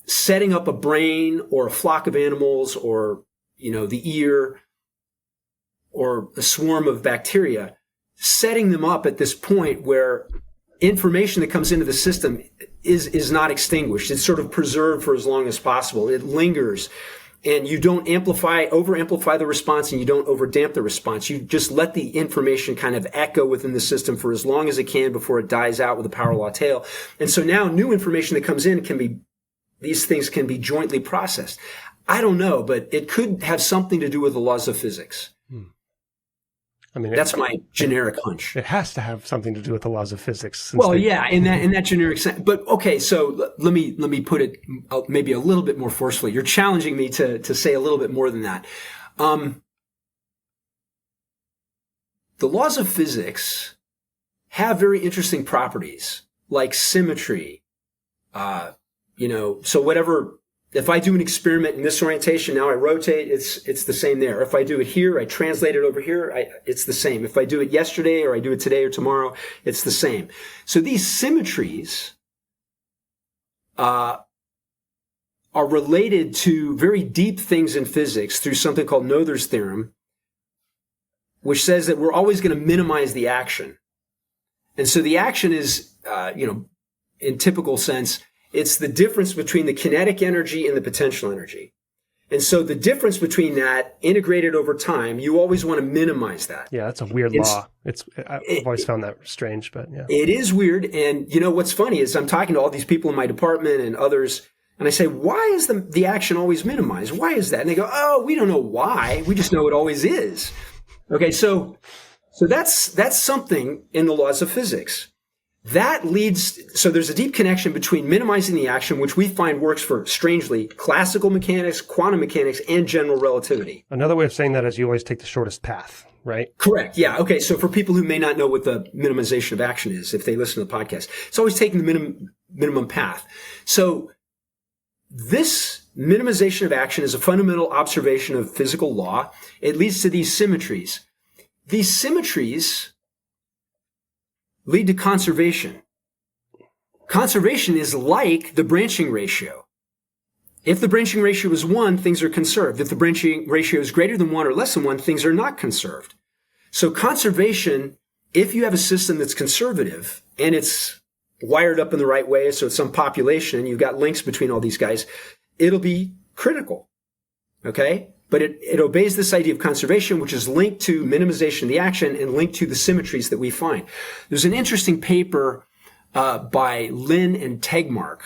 setting up a brain or a flock of animals or, the ear or a swarm of bacteria, setting them up at this point where information that comes into the system is not extinguished. It's sort of preserved for as long as possible. It lingers. And you don't over-amplify the response, and you don't over-damp the response. You just let the information kind of echo within the system for as long as it can before it dies out with a power law tail. And so now new information that comes in these things can be jointly processed. I don't know, but it could have something to do with the laws of physics. I mean, that's my generic hunch. It has to have something to do with the laws of physics. Well, in that generic sense. But okay, so let me put it maybe a little bit more forcefully. You're challenging me to say a little bit more than that. The laws of physics have very interesting properties, like symmetry. So whatever. If I do an experiment in this orientation, now I rotate, it's the same there. If I do it here, I translate it over here, it's the same. If I do it yesterday or I do it today or tomorrow, it's the same. So these symmetries are related to very deep things in physics through something called Noether's theorem, which says that we're always going to minimize the action. And so the action is, in typical sense, it's the difference between the kinetic energy and the potential energy. And so the difference between that integrated over time, you always want to minimize that. Yeah, that's a weird law. I've always found that strange, but yeah. It is weird. And what's funny is I'm talking to all these people in my department and others. And I say, why is the action always minimized? Why is that? And they go, oh, we don't know why. We just know it always is. Okay, so that's something in the laws of physics. That leads, so there's a deep connection between minimizing the action, which we find works for, strangely, classical mechanics, quantum mechanics, and general relativity. Another way of saying that is you always take the shortest path, right? Correct, yeah. Okay, so for people who may not know what the minimization of action is, if they listen to the podcast, it's always taking the minimum path. So this minimization of action is a fundamental observation of physical law. It leads to these symmetries. These symmetries lead to conservation. Conservation is like the branching ratio. If the branching ratio is 1, things are conserved. If the branching ratio is greater than 1 or less than 1, things are not conserved. So conservation, if you have a system that's conservative and it's wired up in the right way, so it's some population and you've got links between all these guys, it'll be critical. Okay? But it obeys this idea of conservation, which is linked to minimization of the action and linked to the symmetries that we find. There's an interesting paper by Lin and Tegmark,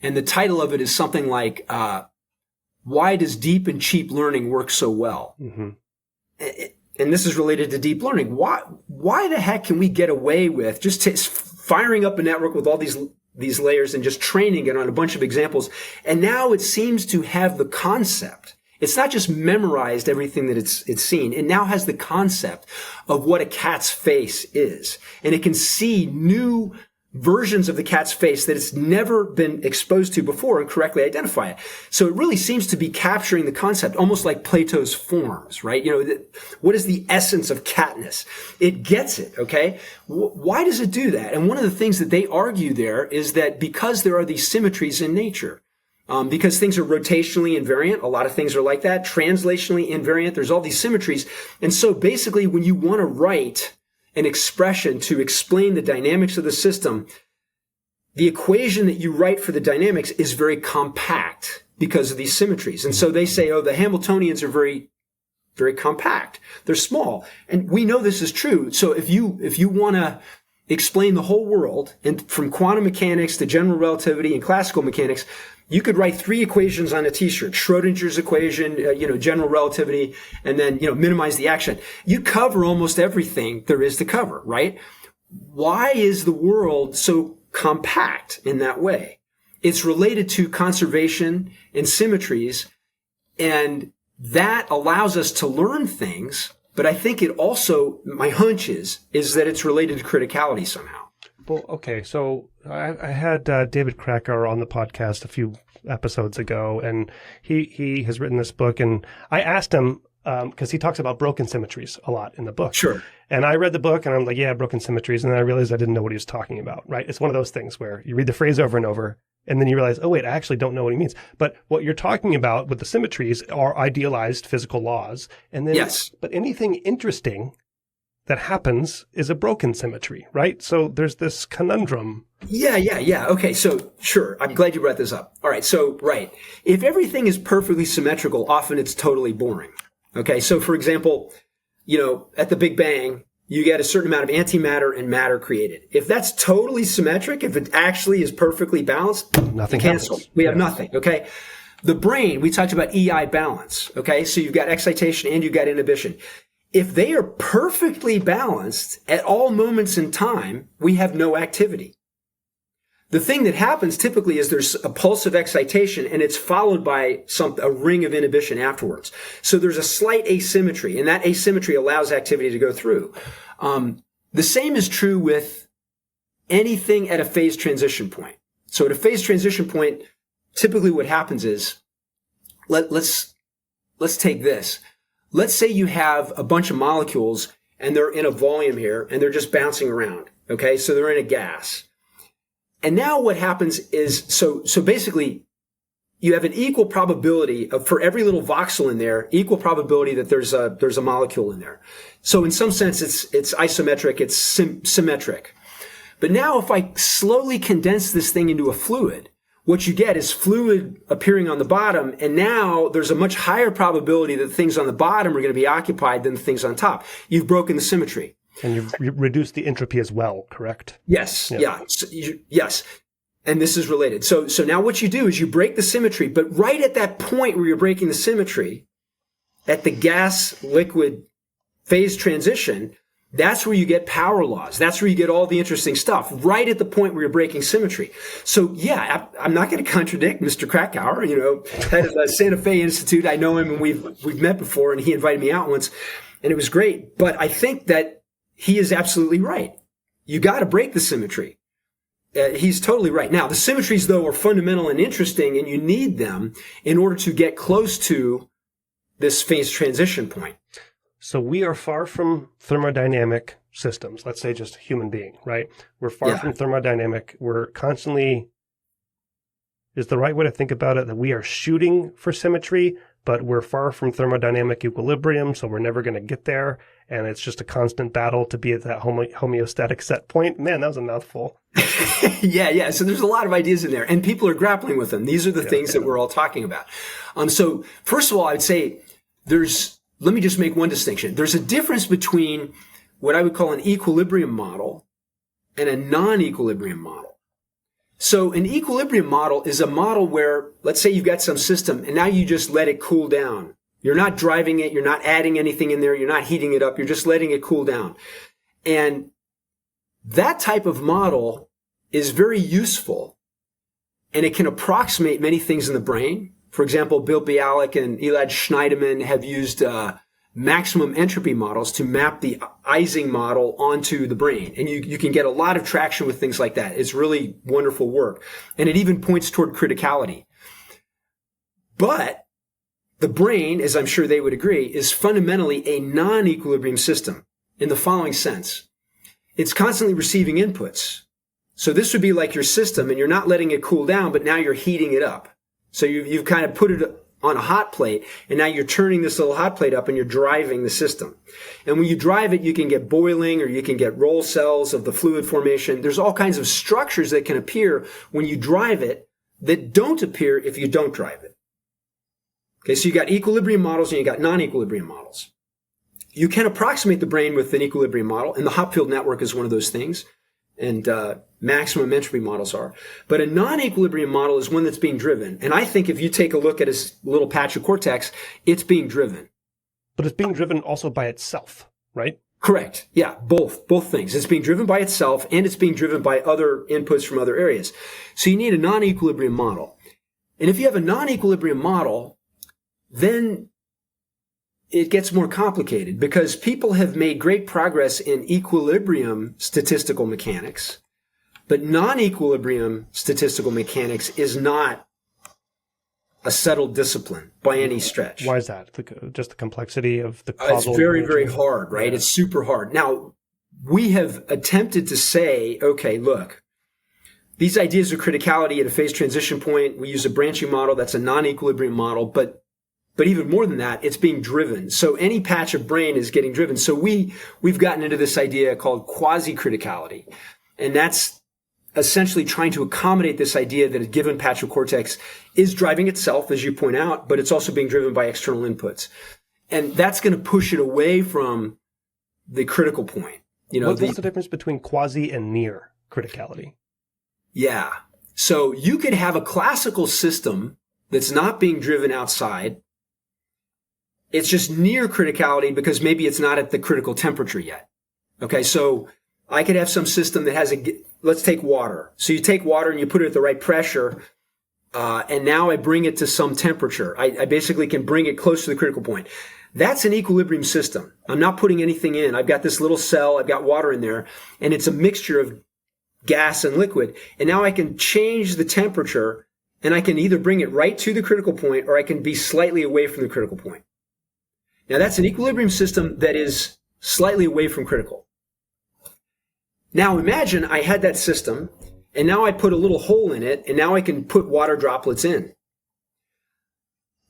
and the title of it is something like, Why Does Deep and Cheap Learning Work So Well? Mm-hmm. And this is related to deep learning. Why the heck can we get away with just firing up a network with all these layers and just training it on a bunch of examples? And now it seems to have the concept. It's not just memorized everything that it's seen. It now has the concept of what a cat's face is. And it can see new versions of the cat's face that it's never been exposed to before and correctly identify it. So it really seems to be capturing the concept, almost like Plato's forms, right? What is the essence of catness? It gets it, okay? Why does it do that? And one of the things that they argue there is that because there are these symmetries in nature, because things are rotationally invariant, a lot of things are like that, translationally invariant, there's all these symmetries. And so basically when you want to write an expression to explain the dynamics of the system, the equation that you write for the dynamics is very compact because of these symmetries. And so they say, oh, the Hamiltonians are very, very compact. They're small. And we know this is true. So if you want to explain the whole world, and from quantum mechanics to general relativity and classical mechanics, you could write 3 equations on a t-shirt: Schrodinger's equation, general relativity, and then, minimize the action. You cover almost everything there is to cover, right? Why is the world so compact in that way? It's related to conservation and symmetries, and that allows us to learn things. But I think it also, my hunch is that it's related to criticality somehow. Well, okay. So I had David Cracker on the podcast a few episodes ago, and he has written this book, and I asked him, because he talks about broken symmetries a lot in the book. Sure. And I read the book and I'm like, yeah, broken symmetries. And then I realized I didn't know what he was talking about, right? It's one of those things where you read the phrase over and over and then you realize, oh, wait, I actually don't know what he means. But what you're talking about with the symmetries are idealized physical laws. And then, yes. But anything interesting that happens is a broken symmetry, right? So there's this conundrum. Yeah. Okay, so sure. I'm glad you brought this up. All right, so right. If everything is perfectly symmetrical, often it's totally boring. Okay, so for example, at the Big Bang, you get a certain amount of antimatter and matter created. If that's totally symmetric, if it actually is perfectly balanced, nothing cancel. happens. We have nothing, okay? The brain, we talked about EI balance, okay? So you've got excitation and you've got inhibition. If they are perfectly balanced at all moments in time, we have no activity. The thing that happens typically is there's a pulse of excitation and it's followed by a ring of inhibition afterwards. So there's a slight asymmetry, and that asymmetry allows activity to go through. The same is true with anything at a phase transition point. So at a phase transition point, typically what happens is, let's take this. Let's say you have a bunch of molecules and they're in a volume here and they're just bouncing around. Okay, so they're in a gas. And now what happens is, so basically, you have an equal probability of, for every little voxel in there, equal probability that there's a molecule in there. So in some sense, it's isometric, it's symmetric. But now if I slowly condense this thing into a fluid, what you get is fluid appearing on the bottom, and now there's a much higher probability that things on the bottom are going to be occupied than the things on top. You've broken the symmetry. And you've reduced the entropy as well, correct? Yes. Yeah. Yes. And this is related. So now what you do is you break the symmetry, but right at that point where you're breaking the symmetry, at the gas-liquid phase transition, that's where you get power laws. That's where you get all the interesting stuff, right at the point where you're breaking symmetry. So yeah, I'm not going to contradict Mr. Krakauer, head of the Santa Fe Institute. I know him and we've met before, and he invited me out once, and it was great. But I think that he is absolutely right. You got to break the symmetry. He's totally right. Now, the symmetries, though, are fundamental and interesting, and you need them in order to get close to this phase transition point. So we are far from thermodynamic systems. Let's say just a human being, right? We're far from thermodynamic. We're constantly, is the right way to think about it that we are shooting for symmetry, but we're far from thermodynamic equilibrium, so we're never going to get there. And it's just a constant battle to be at that homeostatic set point. Man, that was a mouthful. Yeah. So there's a lot of ideas in there, and people are grappling with them. These are the things that we're all talking about. So first of all, I'd say let me just make one distinction. There's a difference between what I would call an equilibrium model and a non-equilibrium model. So an equilibrium model is a model where, let's say you've got some system and now you just let it cool down. You're not driving it. You're not adding anything in there. You're not heating it up. You're just letting it cool down. And that type of model is very useful, and it can approximate many things in the brain. For example, Bill Bialik and Elad Schneiderman have used maximum entropy models to map the Ising model onto the brain. And you can get a lot of traction with things like that. It's really wonderful work. And it even points toward criticality. But the brain, as I'm sure they would agree, is fundamentally a non-equilibrium system in the following sense. It's constantly receiving inputs. So this would be like your system, and you're not letting it cool down, but now you're heating it up. So you've kind of put it on a hot plate, and now you're turning this little hot plate up and you're driving the system. And when you drive it, you can get boiling, or you can get roll cells of the fluid formation. There's all kinds of structures that can appear when you drive it that don't appear if you don't drive it. Okay, so you got equilibrium models and you got non-equilibrium models. You can approximate the brain with an equilibrium model, and the Hopfield network is one of those things. And maximum entropy models are. But a non-equilibrium model is one that's being driven. And I think if you take a look at this little patch of cortex, it's being driven. But it's being driven also by itself, right? Correct. Yeah, both things. It's being driven by itself, and it's being driven by other inputs from other areas. So you need a non-equilibrium model. And if you have a non-equilibrium model, then it gets more complicated, because people have made great progress in equilibrium statistical mechanics, but non-equilibrium statistical mechanics is not a settled discipline by any stretch. Why is that? Just the complexity of the causal. It's very, very hard, right? Yeah. It's super hard. Now, we have attempted to say, okay, look, these ideas of criticality at a phase transition point, we use a branching model that's a non-equilibrium model, but even more than that, it's being driven. So any patch of brain is getting driven. So we've gotten into this idea called quasi-criticality. And that's essentially trying to accommodate this idea that a given patch of cortex is driving itself, as you point out, but it's also being driven by external inputs. And that's going to push it away from the critical point. What's the difference between quasi and near criticality? Yeah. So you could have a classical system that's not being driven outside. It's just near criticality because maybe it's not at the critical temperature yet. Okay, so I could have some system that has let's take water. So you take water and you put it at the right pressure, and now I bring it to some temperature. I basically can bring it close to the critical point. That's an equilibrium system. I'm not putting anything in. I've got this little cell, I've got water in there, and it's a mixture of gas and liquid. And now I can change the temperature, and I can either bring it right to the critical point, or I can be slightly away from the critical point. Now, that's an equilibrium system that is slightly away from critical. Now, imagine I had that system, and now I put a little hole in it, and now I can put water droplets in.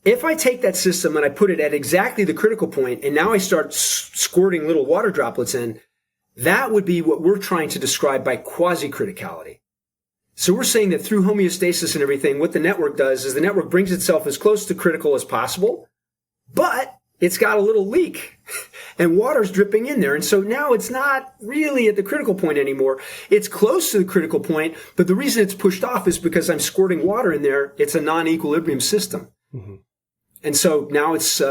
If I take that system and I put it at exactly the critical point, and now I start squirting little water droplets in, that would be what we're trying to describe by quasi-criticality. So we're saying that through homeostasis and everything, what the network does is the network brings itself as close to critical as possible, but it's got a little leak. and water's dripping in there. And so now it's not really at the critical point anymore. It's close to the critical point, but the reason it's pushed off is because I'm squirting water in there. It's a non-equilibrium system. Mm-hmm. And so now it's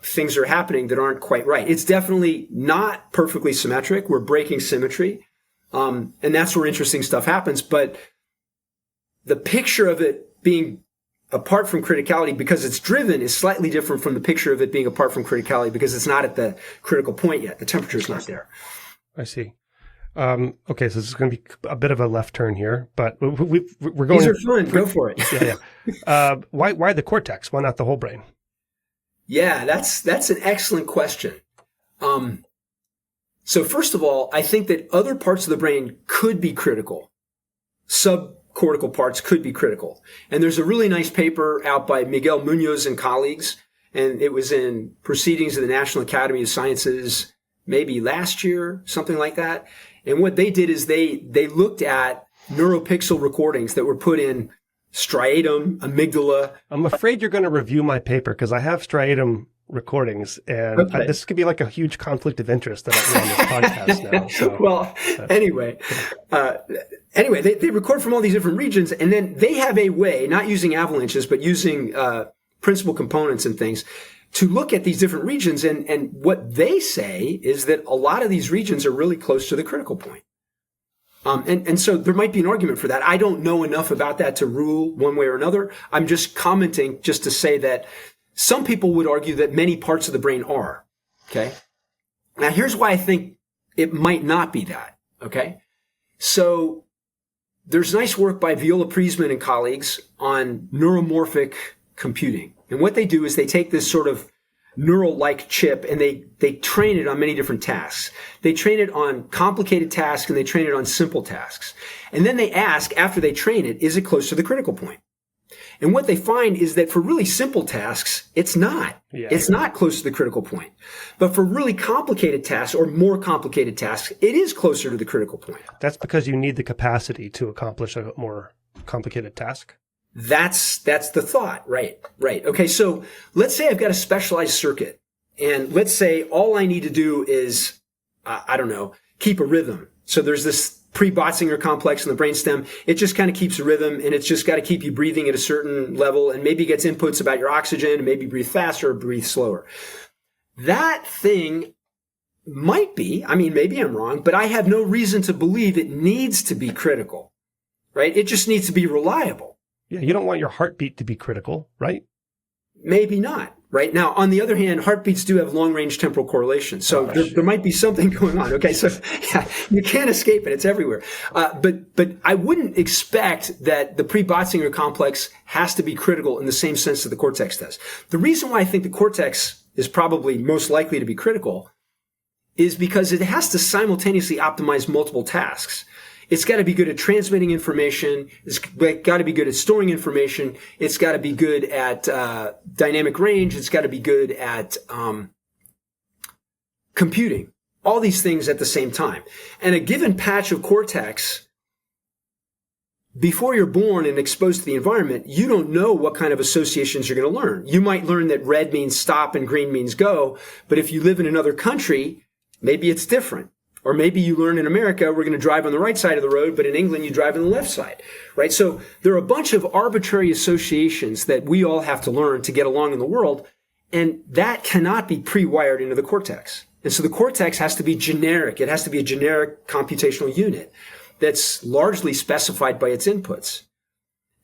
things are happening that aren't quite right. It's definitely not perfectly symmetric. We're breaking symmetry. And that's where interesting stuff happens. But the picture of it being apart from criticality because it's driven is slightly different from the picture of it being apart from criticality because it's not at the critical point yet. The temperature's not there. I see. Okay, so this is going to be a bit of a left turn here, but we're going. These are fun. Go for it. Yeah. Why the cortex? Why not the whole brain? Yeah, that's an excellent question. So first of all, I think that other parts of the brain could be critical. Subcortical parts could be critical. And there's a really nice paper out by Miguel Munoz and colleagues, and it was in Proceedings of the National Academy of Sciences maybe last year, something like that. And what they did is they looked at neuropixel recordings that were put in striatum, amygdala. I'm afraid you're going to review my paper because I have striatum recordings, and okay. This could be like a huge conflict of interest that I'm on this podcast now. So, well, anyway, they record from all these different regions, and then they have a way, not using avalanches, but using principal components and things, to look at these different regions. And what they say is that a lot of these regions are really close to the critical point. And so there might be an argument for that. I don't know enough about that to rule one way or another. I'm just commenting just to say that some people would argue that many parts of the brain are. Okay. Now here's why I think it might not be that. Okay. So there's nice work by Viola Priesman and colleagues on neuromorphic computing. And what they do is they take this sort of neural-like chip and they train it on many different tasks. They train it on complicated tasks and they train it on simple tasks. And then they ask, after they train it, is it close to the critical point? And what they find is that for really simple tasks, it's not. Yeah. It's not close to the critical point. But for really complicated tasks or more complicated tasks, it is closer to the critical point. That's because you need the capacity to accomplish a more complicated task? That's the thought, right? Okay, so let's say I've got a specialized circuit, and let's say all I need to do is, keep a rhythm. So there's this pre-Botzinger complex in the brainstem. It just kind of keeps a rhythm, and it's just got to keep you breathing at a certain level, and maybe gets inputs about your oxygen, and maybe breathe faster or breathe slower. That thing might be, maybe I'm wrong, but I have no reason to believe it needs to be critical, right? It just needs to be reliable. Yeah, you don't want your heartbeat to be critical, right? Maybe not. Right now, on the other hand, heartbeats do have long-range temporal correlation. So there might be something going on. Okay. So yeah, you can't escape it. It's everywhere. But I wouldn't expect that the pre-Botzinger complex has to be critical in the same sense that the cortex does. The reason why I think the cortex is probably most likely to be critical is because it has to simultaneously optimize multiple tasks. It's got to be good at transmitting information. It's got to be good at storing information. It's got to be good at dynamic range. It's got to be good at computing. All these things at the same time. And a given patch of cortex, before you're born and exposed to the environment, you don't know what kind of associations you're going to learn. You might learn that red means stop and green means go. But if you live in another country, maybe it's different. Or maybe you learn in America, we're going to drive on the right side of the road, but in England, you drive on the left side, right? So there are a bunch of arbitrary associations that we all have to learn to get along in the world, and that cannot be pre-wired into the cortex. And so the cortex has to be generic. It has to be a generic computational unit that's largely specified by its inputs.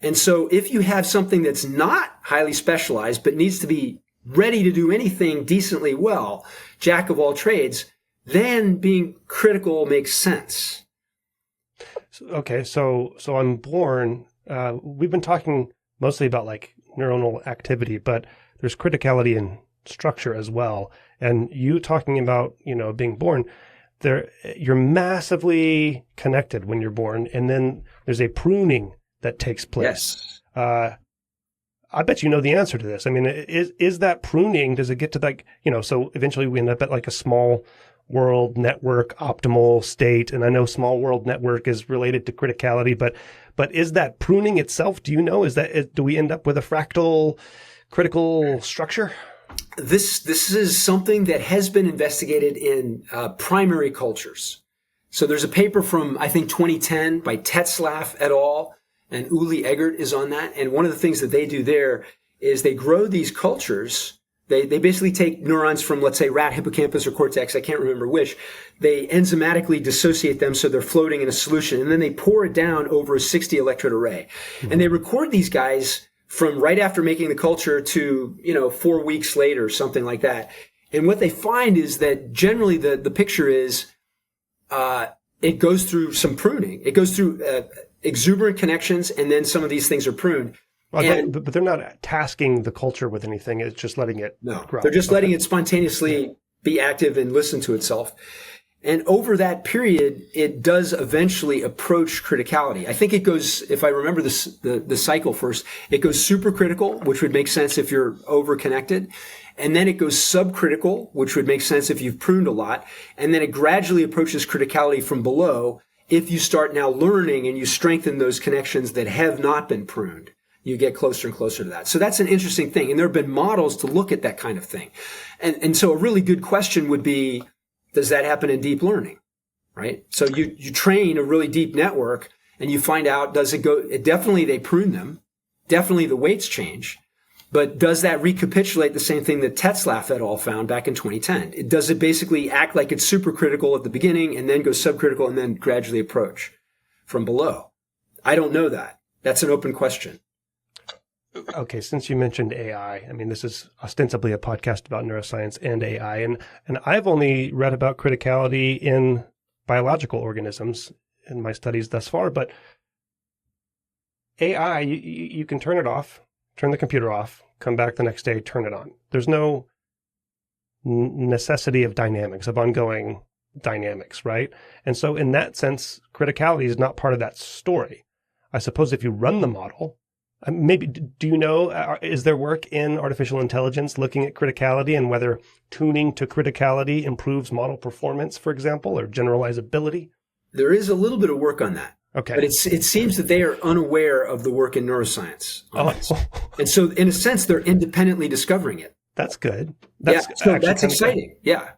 And so if you have something that's not highly specialized, but needs to be ready to do anything decently well, jack of all trades, then being critical makes sense. Okay, so I'm born. We've been talking mostly about like neuronal activity, but there's criticality in structure as well. And you talking about, being born, you're massively connected when you're born, and then there's a pruning that takes place. Yes. I bet you know the answer to this. Is that pruning? Does it get to like, so eventually we end up at like a small world network optimal state, and I know small world network is related to criticality, but is that pruning itself? Do you know? Do we end up with a fractal critical structure? This is something that has been investigated in primary cultures. So there's a paper from, I think, 2010 by Tetzlaff et al. And Uli Eggert is on that. And one of the things that they do there is they grow these cultures. They basically take neurons from, let's say, rat hippocampus or cortex, I can't remember which. They enzymatically dissociate them so they're floating in a solution. And then they pour it down over a 60 electrode array. Mm-hmm. And they record these guys from right after making the culture to, 4 weeks later, something like that. And what they find is that generally the picture is, it goes through some pruning. It goes through exuberant connections, and then some of these things are pruned. Well, but they're not tasking the culture with anything. It's just letting it grow. They're just letting it spontaneously be active and listen to itself. And over that period, it does eventually approach criticality. I think it goes, if I remember the cycle first, it goes supercritical, which would make sense if you're overconnected. And then it goes subcritical, which would make sense if you've pruned a lot. And then it gradually approaches criticality from below if you start now learning and you strengthen those connections that have not been pruned. You get closer and closer to that. So that's an interesting thing. And there have been models to look at that kind of thing. And so a really good question would be, does that happen in deep learning? Right? So you train a really deep network and you find out, does it go, definitely they prune them. Definitely the weights change. But does that recapitulate the same thing that Tetzlaff et al. Found back in 2010? Does it basically act like it's supercritical at the beginning and then go subcritical and then gradually approach from below? I don't know that. That's an open question. Okay, since you mentioned AI, I mean, this is ostensibly a podcast about neuroscience and AI, and I've only read about criticality in biological organisms in my studies thus far, but AI, you can turn it off, turn the computer off, come back the next day, turn it on. There's no necessity of dynamics, of ongoing dynamics, right? And so in that sense, criticality is not part of that story. I suppose if you run the model, maybe, do you know, is there work in artificial intelligence looking at criticality and whether tuning to criticality improves model performance, for example, or generalizability? There is a little bit of work on that. Okay. But it seems that they are unaware of the work in neuroscience. And so, in a sense, they're independently discovering it. That's good. That's exciting. Good. Yeah.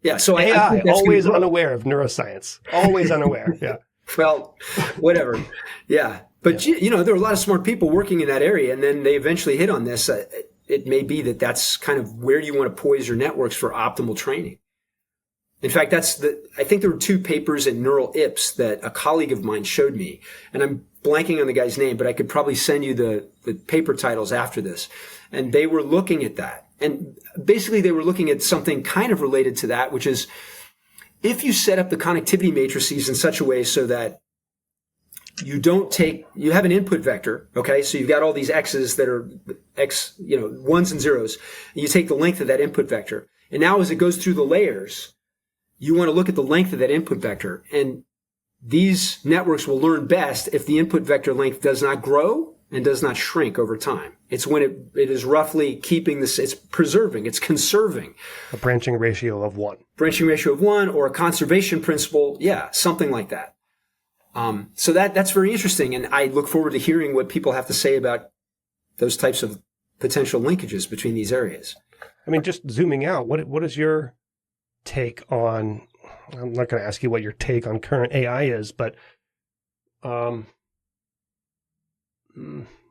Yeah. So AI, I think that's always unaware of neuroscience. Always unaware. Yeah. Well, whatever. Yeah. But, there are a lot of smart people working in that area, and then they eventually hit on this. It may be that that's kind of where you want to poise your networks for optimal training. In fact, I think there were 2 papers in Neural IPS that a colleague of mine showed me, and I'm blanking on the guy's name, but I could probably send you the paper titles after this. And they were looking at that. And basically they were looking at something kind of related to that, which is if you set up the connectivity matrices in such a way so that you have an input vector, okay? So you've got all these X's that are X, ones and zeros. And you take the length of that input vector. And now as it goes through the layers, you want to look at the length of that input vector. And these networks will learn best if the input vector length does not grow and does not shrink over time. It's when it is roughly keeping this, it's preserving, it's conserving. A branching ratio of 1. Branching ratio of 1 or a conservation principle. Yeah, something like that. So that's very interesting. And I look forward to hearing what people have to say about those types of potential linkages between these areas. I mean, just zooming out, what is your take on, I'm not going to ask you what your take on current AI is, but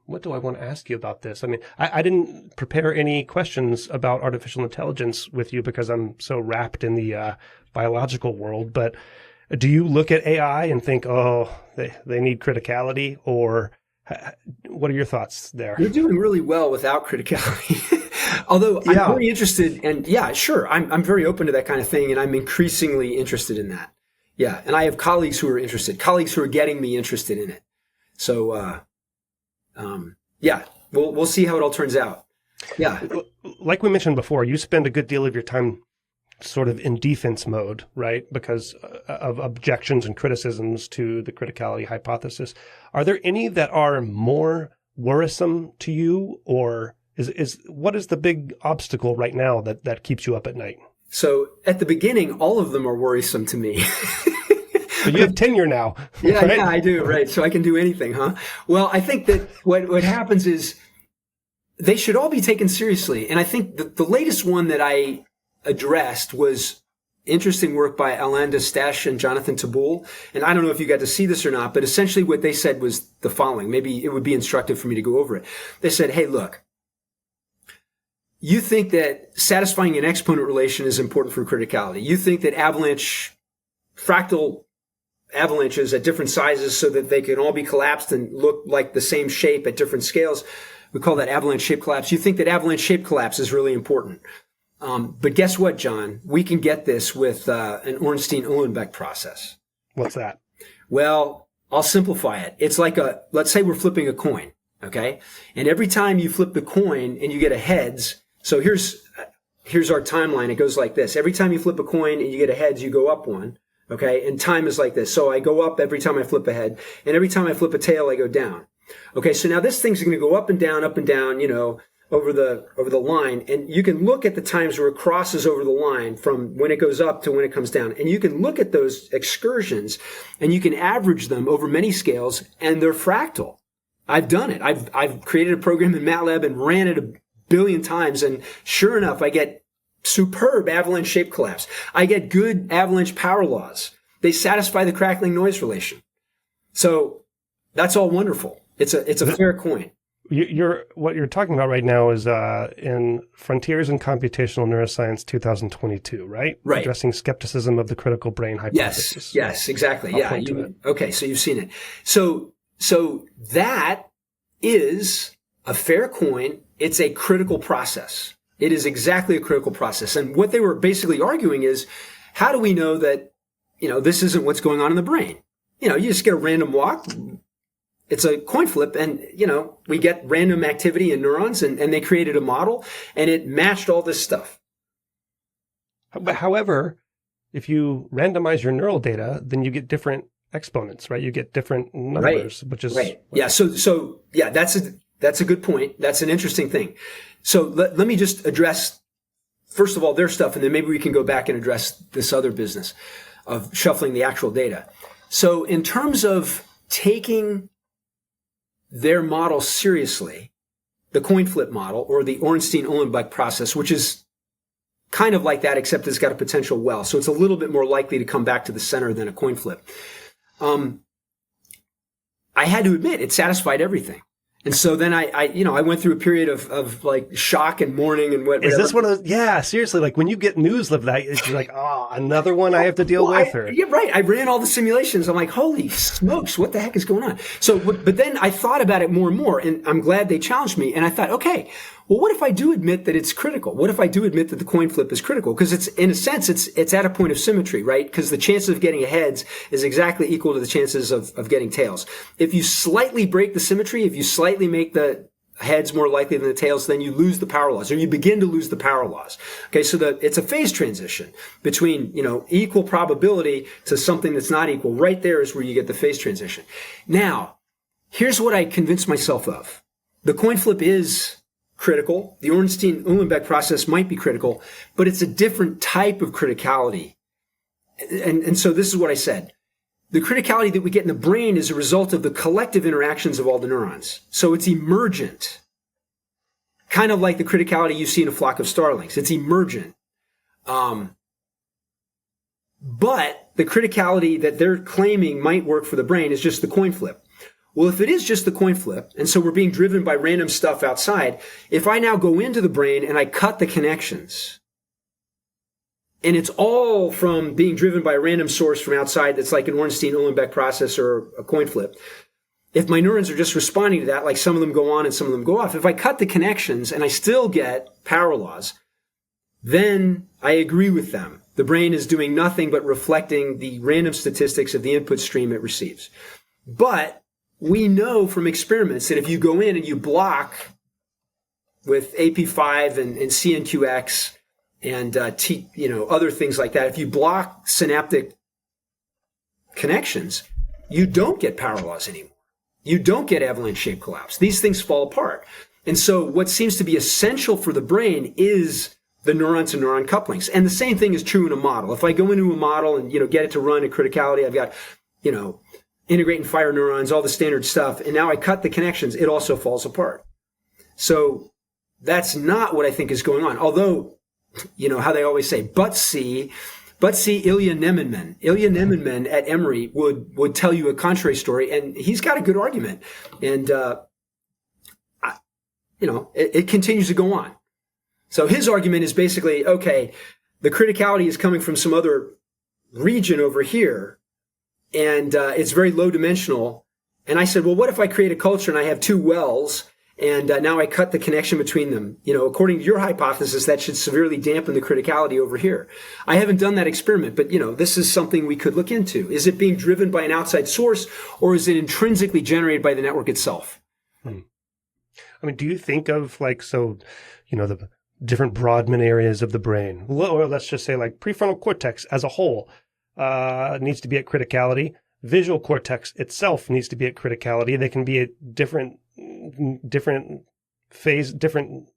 what do I want to ask you about this? I mean, I didn't prepare any questions about artificial intelligence with you because I'm so wrapped in the biological world, but do you look at AI and think, they need criticality, or what are your thoughts there? You're doing really well without criticality. Although I'm very interested, and sure, I'm very open to that kind of thing, and I'm increasingly interested in that. Yeah, and I have colleagues who are interested, colleagues who are getting me interested in it. So, we'll see how it all turns out. Yeah. Like we mentioned before, you spend a good deal of your time sort of in defense mode, right? Because of objections and criticisms to the criticality hypothesis. Are there any that are more worrisome to you, or what is the big obstacle right now that keeps you up at night? So at the beginning, all of them are worrisome to me. But you have tenure now. Yeah, right? Yeah, I do. Right. So I can do anything, huh? Well, I think that what happens is they should all be taken seriously. And I think the latest one that I addressed was interesting work by Alain Destache and Jonathan Taboul. And I don't know if you got to see this or not, but essentially what they said was the following. Maybe it would be instructive for me to go over it. They said, hey, look, you think that satisfying an exponent relation is important for criticality. You think that fractal avalanches at different sizes so that they can all be collapsed and look like the same shape at different scales. We call that avalanche shape collapse. You think that avalanche shape collapse is really important. But guess what, John? We can get this with an Ornstein-Uhlenbeck process. What's that? Well, I'll simplify it. It's like let's say we're flipping a coin, okay? And every time you flip the coin and you get a heads, so here's our timeline. It goes like this. Every time you flip a coin and you get a heads, you go up one, okay? And time is like this. So I go up every time I flip a head, and every time I flip a tail, I go down. Okay, so now this thing's going to go up and down, over the line, and you can look at the times where it crosses over the line from when it goes up to when it comes down. And you can look at those excursions and you can average them over many scales, and they're fractal. I've done it. I've created a program in MATLAB and ran it a billion times, and sure enough, I get superb avalanche shape collapse. I get good avalanche power laws. They satisfy the crackling noise relation. So that's all wonderful. It's a fair coin. What you're talking about right now is in Frontiers in Computational Neuroscience 2022, right? Right. Addressing skepticism of the critical brain hypothesis. Yes, exactly. I'll point to it. Okay, so you've seen it. So that is a fair coin. It's a critical process. It is exactly a critical process. And what they were basically arguing is, how do we know that, this isn't what's going on in the brain? You just get a random walk. It's a coin flip, and, we get random activity in neurons, and they created a model, and it matched all this stuff. However, if you randomize your neural data, then you get different exponents, right? You get different numbers, which is... Right. Yeah, so that's a good point. That's an interesting thing. So let me just address, first of all, their stuff, and then maybe we can go back and address this other business of shuffling the actual data. So in terms of taking their model seriously, the coin flip model or the Ornstein-Uhlenbeck process, which is kind of like that, except it's got a potential well. So it's a little bit more likely to come back to the center than a coin flip. I had to admit it satisfied everything. And so then I went through a period of like shock and mourning and whatever. Is this one of those? Yeah, seriously. Like when you get news of that, it's like, another one I have to deal with. Yeah, right. I ran all the simulations. I'm like, holy smokes, what the heck is going on? So, but then I thought about it more and more, and I'm glad they challenged me. And I thought, okay, well, what if I do admit that it's critical? What if I do admit that the coin flip is critical? Because it's, in a sense, it's at a point of symmetry, right? Because the chances of getting a heads is exactly equal to the chances of getting tails. If you slightly break the symmetry, if you slightly make the heads more likely than the tails, then you lose the power laws, or you begin to lose the power laws. Okay, so it's a phase transition between, equal probability to something that's not equal. Right there is where you get the phase transition. Now, here's what I convinced myself of. The coin flip is critical. The Ornstein-Uhlenbeck process might be critical, but it's a different type of criticality. And so this is what I said. The criticality that we get in the brain is a result of the collective interactions of all the neurons. So it's emergent. Kind of like the criticality you see in a flock of starlings. It's emergent. But the criticality that they're claiming might work for the brain is just the coin flip. Well, if it is just the coin flip, and so we're being driven by random stuff outside, if I now go into the brain and I cut the connections, and it's all from being driven by a random source from outside that's like an Ornstein-Uhlenbeck process or a coin flip, if my neurons are just responding to that, like some of them go on and some of them go off, if I cut the connections and I still get power laws, then I agree with them. The brain is doing nothing but reflecting the random statistics of the input stream it receives. But we know from experiments that if you go in and you block with AP5 and CNQX and other things like that, if you block synaptic connections, you don't get power laws anymore. You don't get avalanche shape collapse. These things fall apart. And so what seems to be essential for the brain is the neuron to neuron couplings. And the same thing is true in a model. If I go into a model and get it to run at criticality, I've got integrate and fire neurons, all the standard stuff, and now I cut the connections, it also falls apart. So that's not what I think is going on. Although, how they always say, but see Ilya Nemenman. Ilya Nemenman at Emory would tell you a contrary story, and he's got a good argument. And, it continues to go on. So his argument is basically, okay, the criticality is coming from some other region over here, and it's very low dimensional. And I said, well, what if I create a culture and I have two wells, and now I cut the connection between them? According to your hypothesis, that should severely dampen the criticality over here. I haven't done that experiment, but this is something we could look into. Is it being driven by an outside source, or is it intrinsically generated by the network itself? I mean, do you think of the different Brodmann areas of the brain, or let's just say like prefrontal cortex as a whole needs to be at criticality. Visual cortex itself needs to be at criticality. They can be at different phase, different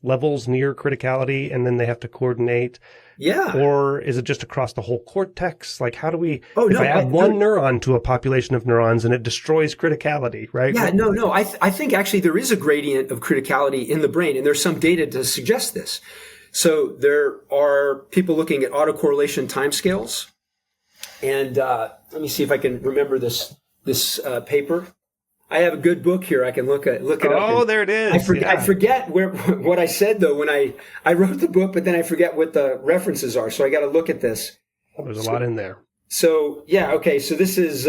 levels near criticality, and then they have to coordinate. Yeah. Or is it just across the whole cortex? Like, how do we, if I add one neuron to a population of neurons and it destroys criticality, right? Yeah, no. I think actually there is a gradient of criticality in the brain, and there's some data to suggest this. So there are people looking at autocorrelation timescales. And let me see if I can remember this paper. I have a good book here. I can look it up. Oh, there it is. I forget what I said though when I wrote the book, but then I forget what the references are. So I got to look at this. There's a lot in there. So yeah, okay. So this is.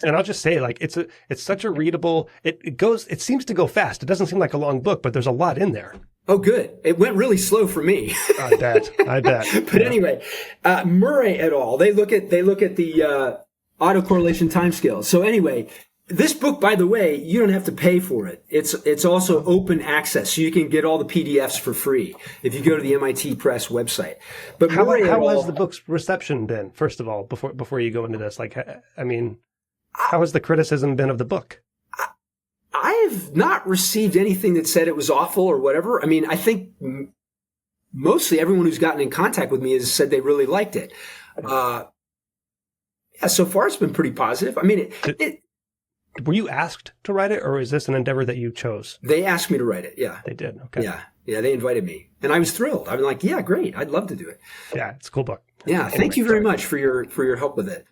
And I'll just say, like, it's such a readable. It seems to go fast. It doesn't seem like a long book, but there's a lot in there. Oh, good. It went really slow for me. I bet. But anyway, Murray et al. They look at the autocorrelation timescales. So anyway, this book, by the way, you don't have to pay for it. It's also open access, so you can get all the PDFs for free if you go to the MIT Press website. But how has the book's reception been? First of all, before you go into this, how has the criticism been of the book? I've not received anything that said it was awful or whatever. I mean, I think mostly everyone who's gotten in contact with me has said they really liked it. So far it's been pretty positive. I mean, were you asked to write it, or is this an endeavor that you chose? They asked me to write it. Yeah, they did. Okay. Yeah, they invited me, and I was thrilled. I'm like, yeah, great. I'd love to do it. Yeah, it's a cool book. Yeah, thank you very much for your help with it.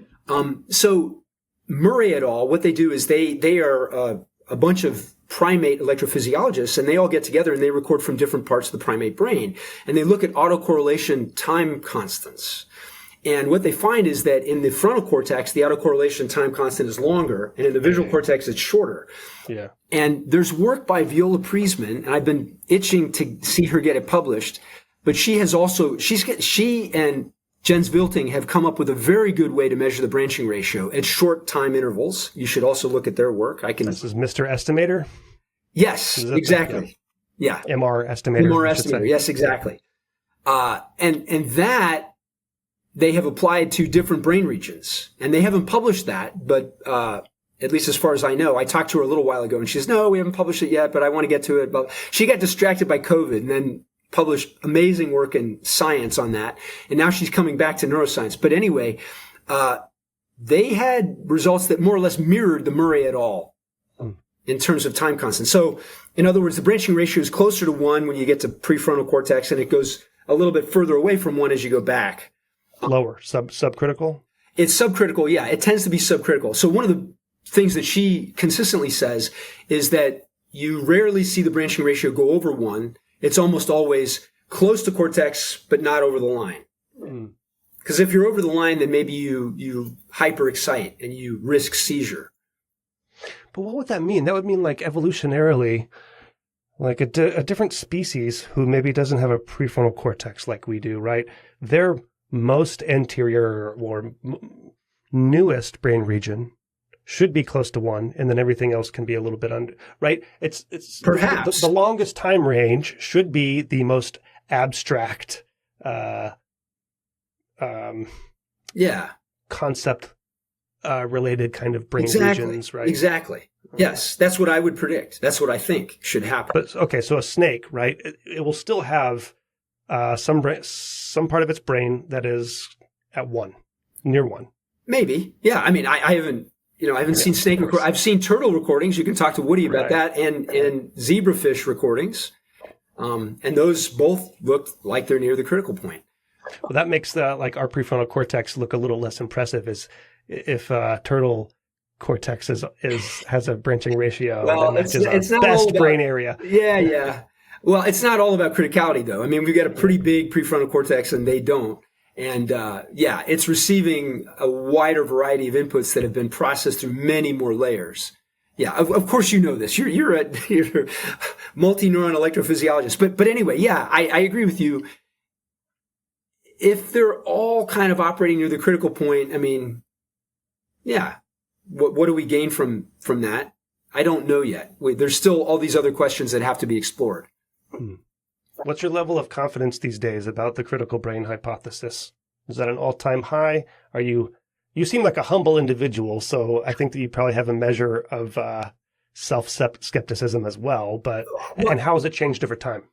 So Murray et al., what they do is they are a bunch of primate electrophysiologists, and they all get together and they record from different parts of the primate brain, and they look at autocorrelation time constants. And what they find is that in the frontal cortex, the autocorrelation time constant is longer, and in the visual cortex, it's shorter. Yeah. And there's work by Viola Priesman, and I've been itching to see her get it published, but she and Jens Wilting have come up with a very good way to measure the branching ratio at short time intervals. You should also look at their work. This is Mr. Estimator? Yes, exactly. Yeah. MR Estimator. MR Estimator. Yes, exactly. And that they have applied to different brain regions. And they haven't published that, but at least as far as I know, I talked to her a little while ago and she says, no, we haven't published it yet, but I want to get to it. But she got distracted by COVID and then published amazing work in Science on that. And now she's coming back to neuroscience. But anyway, they had results that more or less mirrored the Murray et al. In terms of time constant. So in other words, the branching ratio is closer to 1 when you get to prefrontal cortex, and it goes a little bit further away from 1 as you go back. Lower, subcritical? It's subcritical, yeah. It tends to be subcritical. So one of the things that she consistently says is that you rarely see the branching ratio go over 1. It's almost always close to cortex, but not over the line. Because if you're over the line, then maybe you hyperexcite and you risk seizure. But what would that mean? That would mean like evolutionarily, like a different species who maybe doesn't have a prefrontal cortex like we do, right? Their most anterior or newest brain region should be close to 1, and then everything else can be a little bit under, right? It's perhaps the longest time range should be the most abstract, concept related kind of brain regions, right? Exactly. Yes, that's what I would predict. That's what I think should happen. But okay, so a snake, right? It will still have some part of its brain that is at 1, near 1. Maybe, yeah. I mean, I haven't seen snake recordings. I've seen turtle recordings. You can talk to Woody about that, and zebrafish recordings. And those both look like they're near the critical point. Well, that makes like our prefrontal cortex look a little less impressive. Is if turtle cortex has a branching ratio that matches our best brain area. Yeah. Well, it's not all about criticality, though. I mean, we've got a pretty big prefrontal cortex, and they don't. And it's receiving a wider variety of inputs that have been processed through many more layers. Yeah, of course you know this. You're a multi-neuron electrophysiologist. But anyway, yeah, I agree with you. If they're all kind of operating near the critical point, I mean, yeah, what do we gain from that? I don't know yet. There's still all these other questions that have to be explored. What's your level of confidence these days about the critical brain hypothesis? Is that an all-time high? You seem like a humble individual, so I think that you probably have a measure of self-skepticism as well. And how has it changed over time?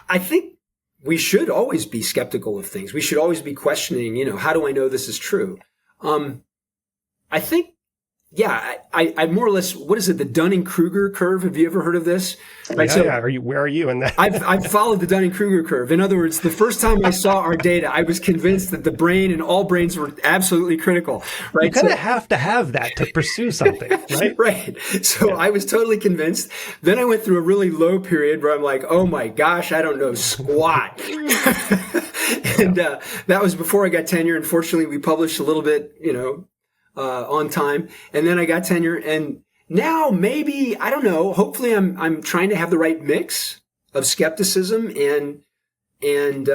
I think we should always be skeptical of things. We should always be questioning, how do I know this is true? I think, I more or less, what is it, the Dunning-Kruger curve? Have you ever heard of this? Right. Yeah. Where are you in that? I've followed the Dunning-Kruger curve. In other words, the first time I saw our data, I was convinced that the brain and all brains were absolutely critical. Right. You kind of have to have that to pursue something, right? Right. So I was totally convinced. Then I went through a really low period where I'm like, oh my gosh, I don't know squat. And that was before I got tenure. Unfortunately, we published a little bit, on time. And then I got tenure, and now maybe, I don't know, hopefully I'm trying to have the right mix of skepticism and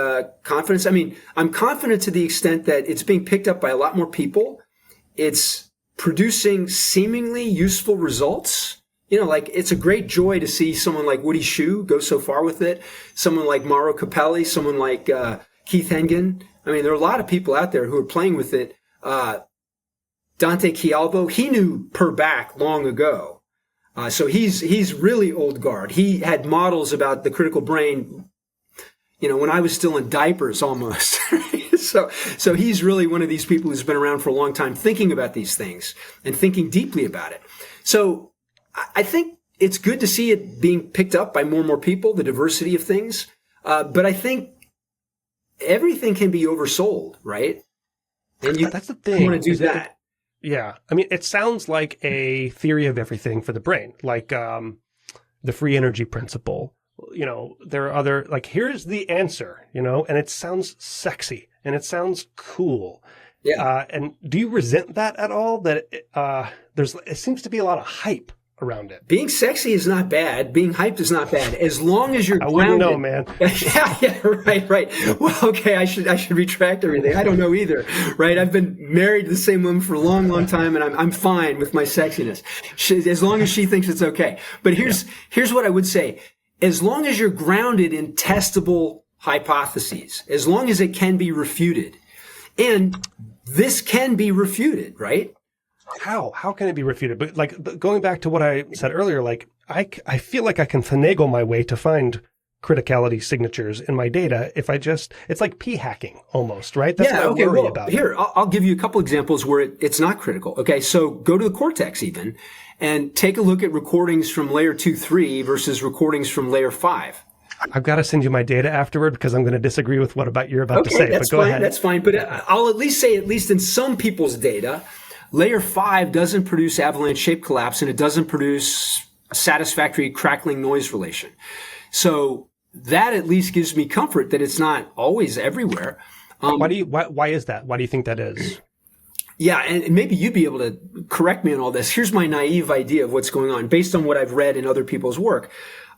confidence. I mean, I'm confident to the extent that it's being picked up by a lot more people. It's producing seemingly useful results. Like it's a great joy to see someone like Woody Shue go so far with it. Someone like Mauro Capelli, someone like Keith Hengen. I mean, there are a lot of people out there who are playing with it. Dante Chialvo, he knew per back long ago. So he's really old guard. He had models about the critical brain, when I was still in diapers almost. So he's really one of these people who's been around for a long time thinking about these things and thinking deeply about it. So I think it's good to see it being picked up by more and more people, the diversity of things. But I think everything can be oversold, right? And that's the thing. You want to do that. Yeah. I mean, it sounds like a theory of everything for the brain, like the free energy principle. There are other, like, here's the answer, and it sounds sexy and it sounds cool. Yeah. And do you resent that at all? That it seems to be a lot of hype around it. Being sexy is not bad. Being hyped is not bad. As long as you're grounded. I wouldn't know, man. Right. Well, okay, I should retract everything. I don't know either, right? I've been married to the same woman for a long, long time, and I'm fine with my sexiness, as long as she thinks it's okay. But here's what I would say. As long as you're grounded in testable hypotheses, as long as it can be refuted, and this can be refuted, right? How can it be refuted? But going back to what I said earlier, like I feel like I can finagle my way to find criticality signatures in my data if it's like p-hacking almost, right? That's what I worry about. Here, I'll give you a couple examples where it's not critical. Okay, so go to the Cortex even and take a look at recordings from layer 2-3 versus recordings from layer 5. I've got to send you my data afterward because I'm going to disagree with what you're about to say. But go ahead. That's fine. But I'll at least say, at least in some people's data, layer 5 doesn't produce avalanche shape collapse, and it doesn't produce satisfactory crackling noise relation. So that at least gives me comfort that it's not always everywhere. Why is that? Why do you think that is? Yeah, and maybe you'd be able to correct me on all this. Here's my naive idea of what's going on based on what I've read in other people's work.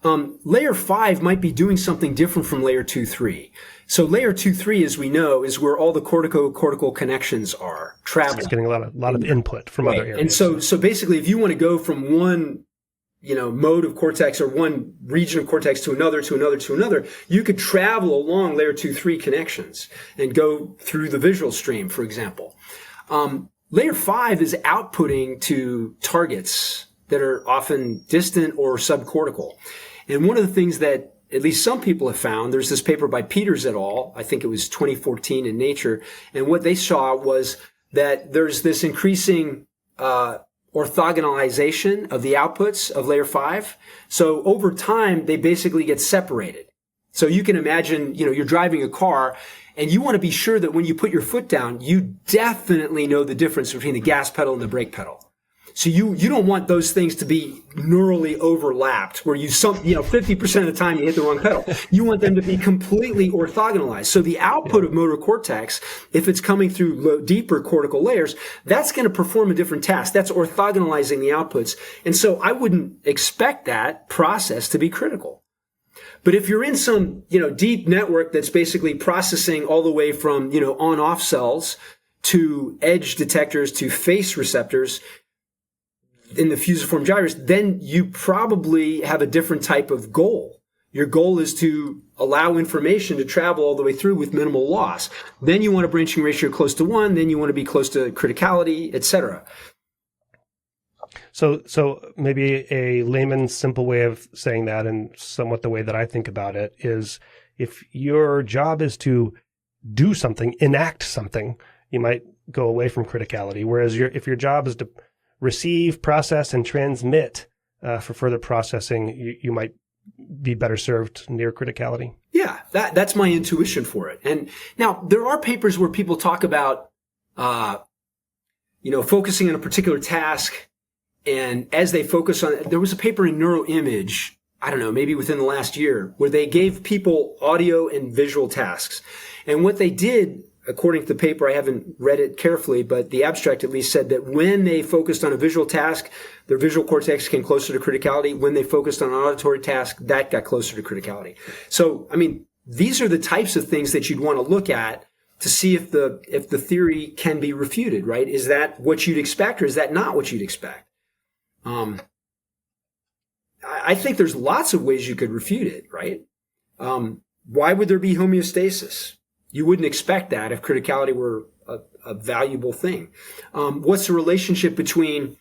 Layer 5 might be doing something different from layer 2-3. So layer 2-3, as we know, is where all the cortical connections are traveling. It's getting a lot of input from other areas. And so basically, if you want to go from one, mode of cortex or one region of cortex to another, you could travel along layer 2-3 connections and go through the visual stream, for example. Layer 5 is outputting to targets that are often distant or subcortical. And one of the things that at least some people have found, there's this paper by Peters et al., I think it was 2014 in Nature, and what they saw was that there's this increasing orthogonalization of the outputs of layer 5. So over time, they basically get separated. So you can imagine, you're driving a car and you want to be sure that when you put your foot down, you definitely know the difference between the gas pedal and the brake pedal. So you don't want those things to be neurally overlapped where 50% of the time you hit the wrong pedal. You want them to be completely orthogonalized. So the output of motor cortex, if it's coming through deeper cortical layers, that's going to perform a different task. That's orthogonalizing the outputs. And so I wouldn't expect that process to be critical. But if you're in some, deep network that's basically processing all the way from, on-off cells to edge detectors to face receptors, in the fusiform gyres, then you probably have a different type of goal. Your goal is to allow information to travel all the way through with minimal loss. Then you want a branching ratio close to 1, then you want to be close to criticality, etc. So maybe a layman's simple way of saying that, and somewhat the way that I think about it, is if your job is to do something, enact something, you might go away from criticality. Whereas if your job is to receive, process, and transmit for further processing, you might be better served near criticality. Yeah, that's my intuition for it. And now there are papers where people talk about, focusing on a particular task. And as they focus on it, there was a paper in Neuroimage, I don't know, maybe within the last year, where they gave people audio and visual tasks. And what they did, according to the paper, I haven't read it carefully, but the abstract at least said that when they focused on a visual task, their visual cortex came closer to criticality. When they focused on an auditory task, that got closer to criticality. So, these are the types of things that you'd want to look at to see if the theory can be refuted, right? Is that what you'd expect, or is that not what you'd expect? I think there's lots of ways you could refute it, right? Why would there be homeostasis? You wouldn't expect that if criticality were a valuable thing. What's the relationship between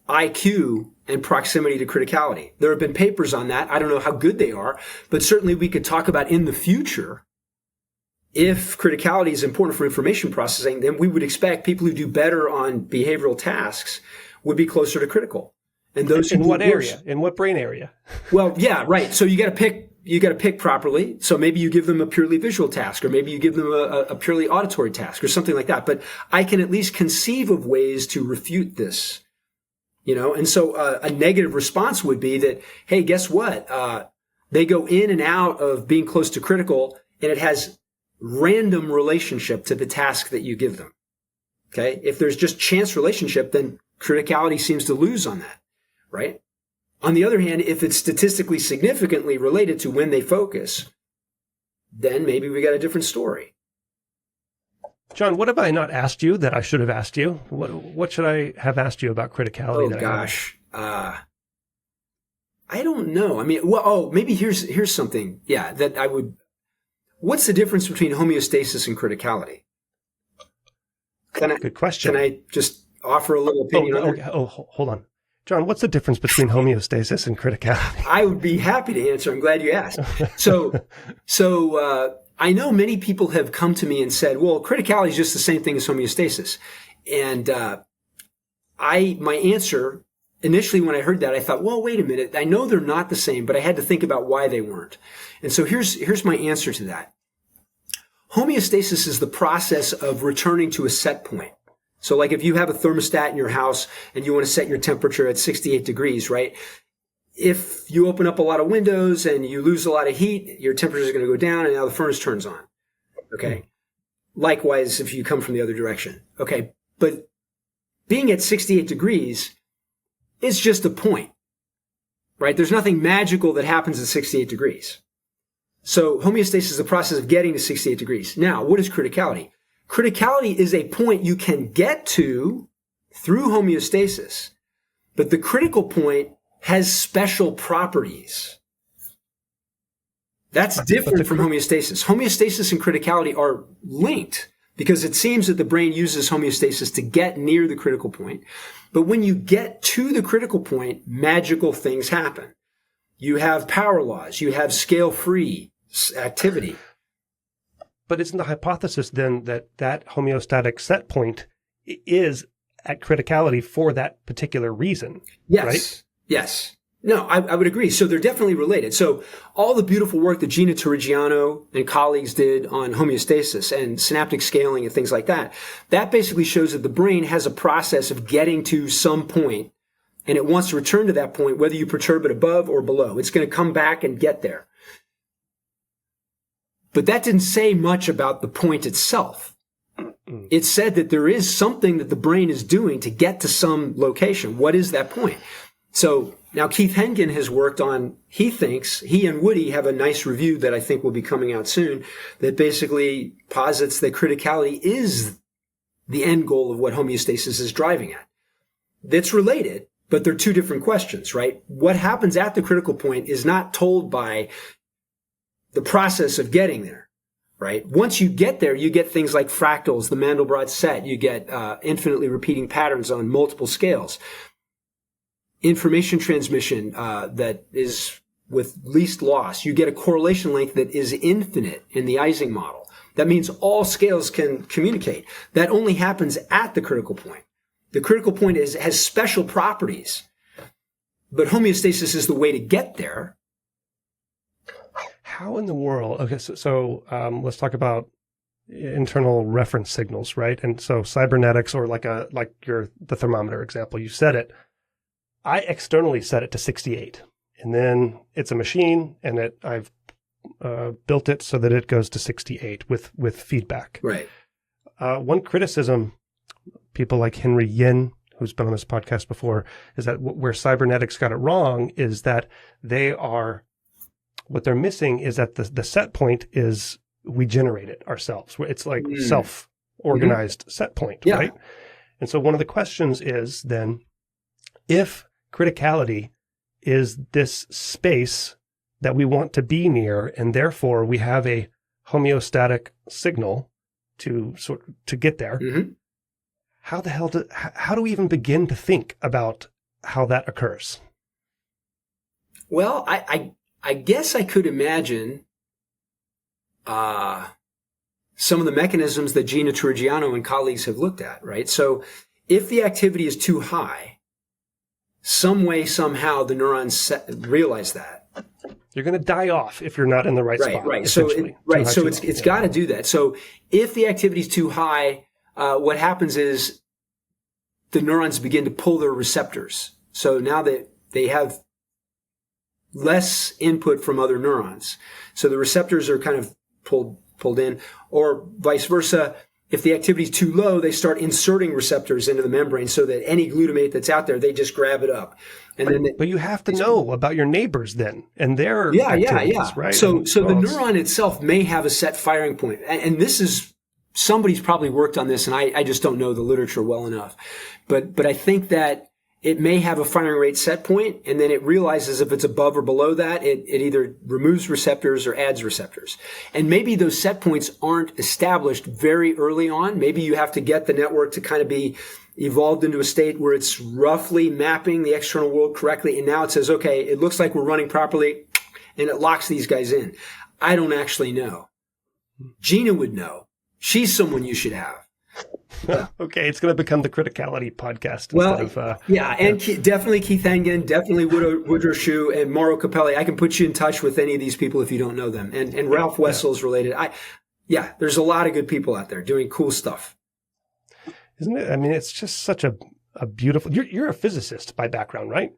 IQ and proximity to criticality? There have been papers on that. I don't know how good they are, but certainly we could talk about in the future, if criticality is important for information processing, then we would expect people who do better on behavioral tasks would be closer to critical. And those in what area? In what brain area? Well, yeah, right. So you got to pick properly. So maybe you give them a purely visual task, or maybe you give them a purely auditory task, or something like that. But I can at least conceive of ways to refute this, And so a negative response would be that, hey, guess what? They go in and out of being close to critical, and it has random relationship to the task that you give them. Okay, if there's just chance relationship, then criticality seems to lose on that, right? On the other hand, if it's statistically significantly related to when they focus, then maybe we got a different story. John, what have I not asked you that I should have asked you? What should I have asked you about criticality? Oh, gosh. I don't know. Maybe here's something. Yeah, that I would. What's the difference between homeostasis and criticality? Good question. Can I just offer a little opinion on it? Hold on. John, what's the difference between homeostasis and criticality? I would be happy to answer. I'm glad you asked. So I know many people have come to me and said, well, criticality is just the same thing as homeostasis. And my answer, initially when I heard that, I thought, well, wait a minute. I know they're not the same, but I had to think about why they weren't. And so here's my answer to that. Homeostasis is the process of returning to a set point. So like if you have a thermostat in your house and you want to set your temperature at 68 degrees, right? If you open up a lot of windows and you lose a lot of heat, your temperature is going to go down and now the furnace turns on. Okay. Likewise, if you come from the other direction. Okay. But being at 68 degrees is just a point, right? There's nothing magical that happens at 68 degrees. So homeostasis is the process of getting to 68 degrees. Now, what is criticality? Criticality is a point you can get to through homeostasis, but the critical point has special properties. That's different from homeostasis. Homeostasis and criticality are linked because it seems that the brain uses homeostasis to get near the critical point. But when you get to the critical point, magical things happen. You have power laws. You have scale-free activity. But isn't the hypothesis then that homeostatic set point is at criticality for that particular reason? Yes. Right? Yes. No, I would agree. So they're definitely related. So all the beautiful work that Gina Torrigiano and colleagues did on homeostasis and synaptic scaling and things like that, that basically shows that the brain has a process of getting to some point, and it wants to return to that point, whether you perturb it above or below. It's going to come back and get there. But that didn't say much about the point itself. It said that there is something that the brain is doing to get to some location. What is that point? So now Keith Hengen has worked on, he thinks, he and Woody have a nice review that I think will be coming out soon, that basically posits that criticality is the end goal of what homeostasis is driving at. That's related, but they're two different questions, right? What happens at the critical point is not told by the process of getting there, right? Once you get there, you get things like fractals, the Mandelbrot set, you get infinitely repeating patterns on multiple scales. Information transmission that is with least loss. You get a correlation length that is infinite in the Ising model. That means all scales can communicate. That only happens at the critical point. The critical point has special properties, but homeostasis is the way to get there. How in the world? Okay, so let's talk about internal reference signals, right? And so cybernetics, or like the thermometer example, you said it. I externally set it to 68, and then it's a machine, and I've built it so that it goes to 68 with feedback. Right. One criticism, people like Henry Yin, who's been on this podcast before, is that where cybernetics got it wrong is that what they're missing is that the set point is we generate it ourselves. It's like self-organized set point, right? And so one of the questions is then, if criticality is this space that we want to be near, and therefore we have a homeostatic signal to get there, how the hell how do we even begin to think about how that occurs? Well, I guess I could imagine some of the mechanisms that Gina Torrigiano and colleagues have looked at, right? So if the activity is too high, some way, somehow, the neurons realize that. You're going to die off if you're not in the right spot. Right. So it's got to do that. So if the activity is too high, what happens is the neurons begin to pull their receptors. So now that they have less input from other neurons, so the receptors are kind of pulled in, or vice versa. If the activity is too low, they start inserting receptors into the membrane so that any glutamate that's out there, they just grab it up. And but you have to know about your neighbors then and their activities, right? So the neuron itself may have a set firing point. And this is, somebody's probably worked on this, and I just don't know the literature well enough. But I think that it may have a firing rate set point, and then it realizes if it's above or below that, it either removes receptors or adds receptors. And maybe those set points aren't established very early on. Maybe you have to get the network to kind of be evolved into a state where it's roughly mapping the external world correctly. And now it says, okay, it looks like we're running properly, and it locks these guys in. I don't actually know. Gina would know. She's someone you should have. Okay, it's going to become the criticality podcast. Definitely Keith Hengen, definitely Woodrow Shue, and Mauro Capelli. I can put you in touch with any of these people if you don't know them. And Ralph Wessel's related. There's a lot of good people out there doing cool stuff. Isn't it? I mean, it's just such a beautiful. You're a physicist by background, right?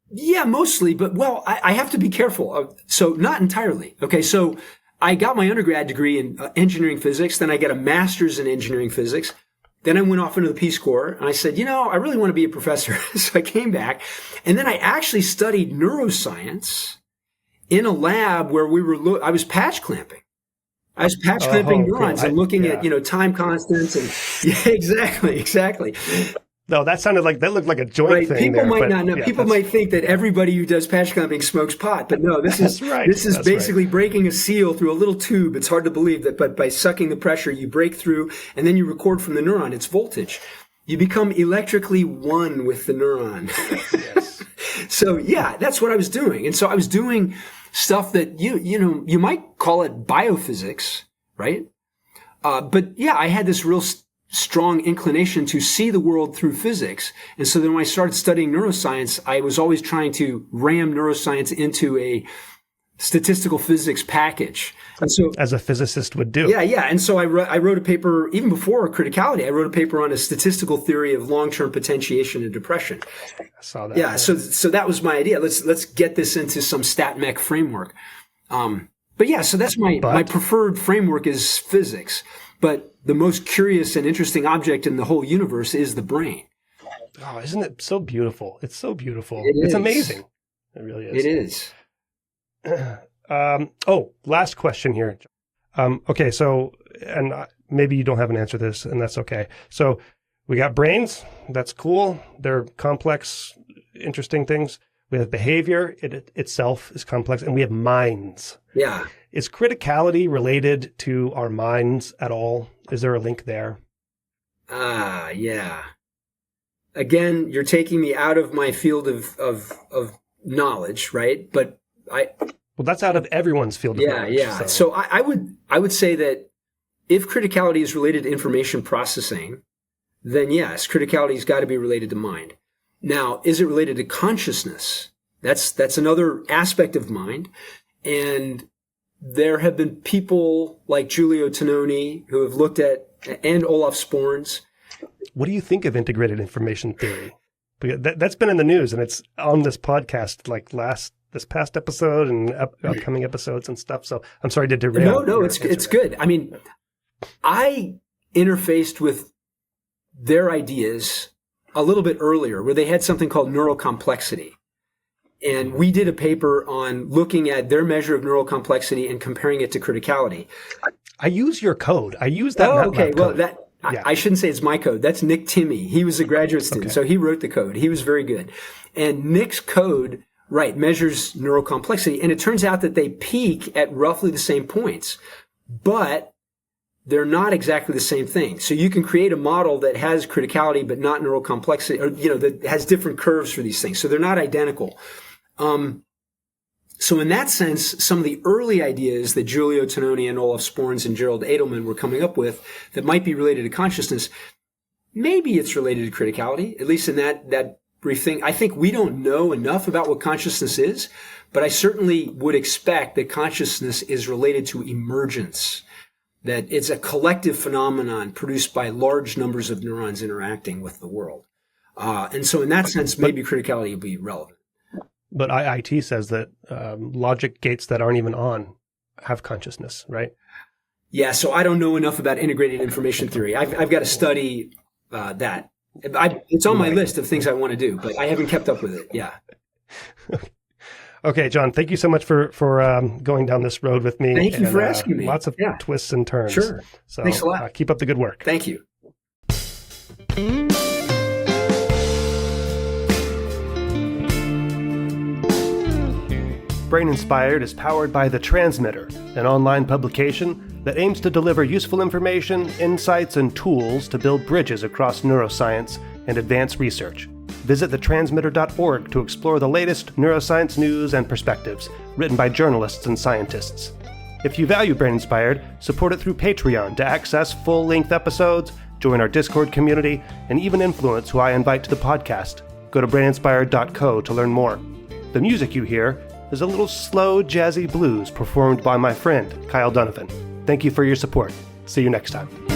Yeah, mostly, but I have to be careful. So not entirely. Okay, so I got my undergrad degree in engineering physics. Then I got a master's in engineering physics. Then I went off into the Peace Corps, and I said, I really want to be a professor. So I came back, and then I actually studied neuroscience in a lab where I was patch clamping. I was patch clamping neurons and looking at, time constants and exactly. No, that looked like a joint thing. People might not know. People might think that everybody who does patch clamping smokes pot, but no, this is basically breaking a seal through a little tube. It's hard to believe that, but by sucking the pressure, you break through, and then you record from the neuron. It's voltage. You become electrically one with the neuron. Yes. So that's what I was doing, and so I was doing stuff that you might call it biophysics, right? But I had this real strong inclination to see the world through physics. And so then when I started studying neuroscience, I was always trying to ram neuroscience into a statistical physics package. And so, as a physicist would do. Yeah. And so I wrote a paper, even before criticality, I wrote a paper on a statistical theory of long-term potentiation and depression. I saw that. Yeah. So that was my idea. Let's get this into some stat mech framework. But yeah, so that's my preferred framework is physics. But the most curious and interesting object in the whole universe is the brain. Oh, isn't it so beautiful? It's so beautiful. It's amazing. It really is. It is. Last question here. Okay, so, and maybe you don't have an answer to this, and that's okay. So we got brains. That's cool. They're complex, interesting things. We have behavior. It itself is complex. And we have minds. Yeah. Is criticality related to our minds at all? Is there a link there? Yeah. Again, you're taking me out of my field of knowledge, right? But well, that's out of everyone's field of knowledge. Yeah. So I would say that if criticality is related to information processing, then yes, criticality has got to be related to mind. Now, is it related to consciousness? That's another aspect of mind. And there have been people like Giulio Tononi who have looked at, and Olaf Sporns. What do you think of integrated information theory? Because that's been in the news, and it's on this podcast like this past episode and upcoming episodes and stuff. So I'm sorry to derail. No, it's good. I mean, I interfaced with their ideas a little bit earlier, where they had something called neural complexity. And we did a paper on looking at their measure of neural complexity and comparing it to criticality. I use your code. I use that. Okay. Well, I shouldn't say it's my code. That's Nick Timmy. He was a graduate student, so he wrote the code. He was very good. And Nick's code, right, measures neural complexity. And it turns out that they peak at roughly the same points, but they're not exactly the same thing. So you can create a model that has criticality but not neural complexity, or that has different curves for these things. So they're not identical. So in that sense, some of the early ideas that Giulio Tononi and Olaf Sporns and Gerald Edelman were coming up with that might be related to consciousness, maybe it's related to criticality, at least in that brief thing. I think we don't know enough about what consciousness is, but I certainly would expect that consciousness is related to emergence, that it's a collective phenomenon produced by large numbers of neurons interacting with the world. And so in that sense, maybe criticality will be relevant. But IIT says that logic gates that aren't even on have consciousness, right? Yeah, so I don't know enough about integrated information theory. I've got to study that. It's on my list of things I want to do, but I haven't kept up with it. Yeah. Okay, John, thank you so much for going down this road with me. Thank you for asking me. Lots of twists and turns. Sure. So, thanks a lot. Keep up the good work. Thank you. Brain Inspired is powered by The Transmitter, an online publication that aims to deliver useful information, insights, and tools to build bridges across neuroscience and advance research. Visit thetransmitter.org to explore the latest neuroscience news and perspectives written by journalists and scientists. If you value Brain Inspired, support it through Patreon to access full-length episodes, join our Discord community, and even influence who I invite to the podcast. Go to braininspired.co to learn more. The music you hear is a little slow, jazzy blues performed by my friend, Kyle Donovan. Thank you for your support. See you next time.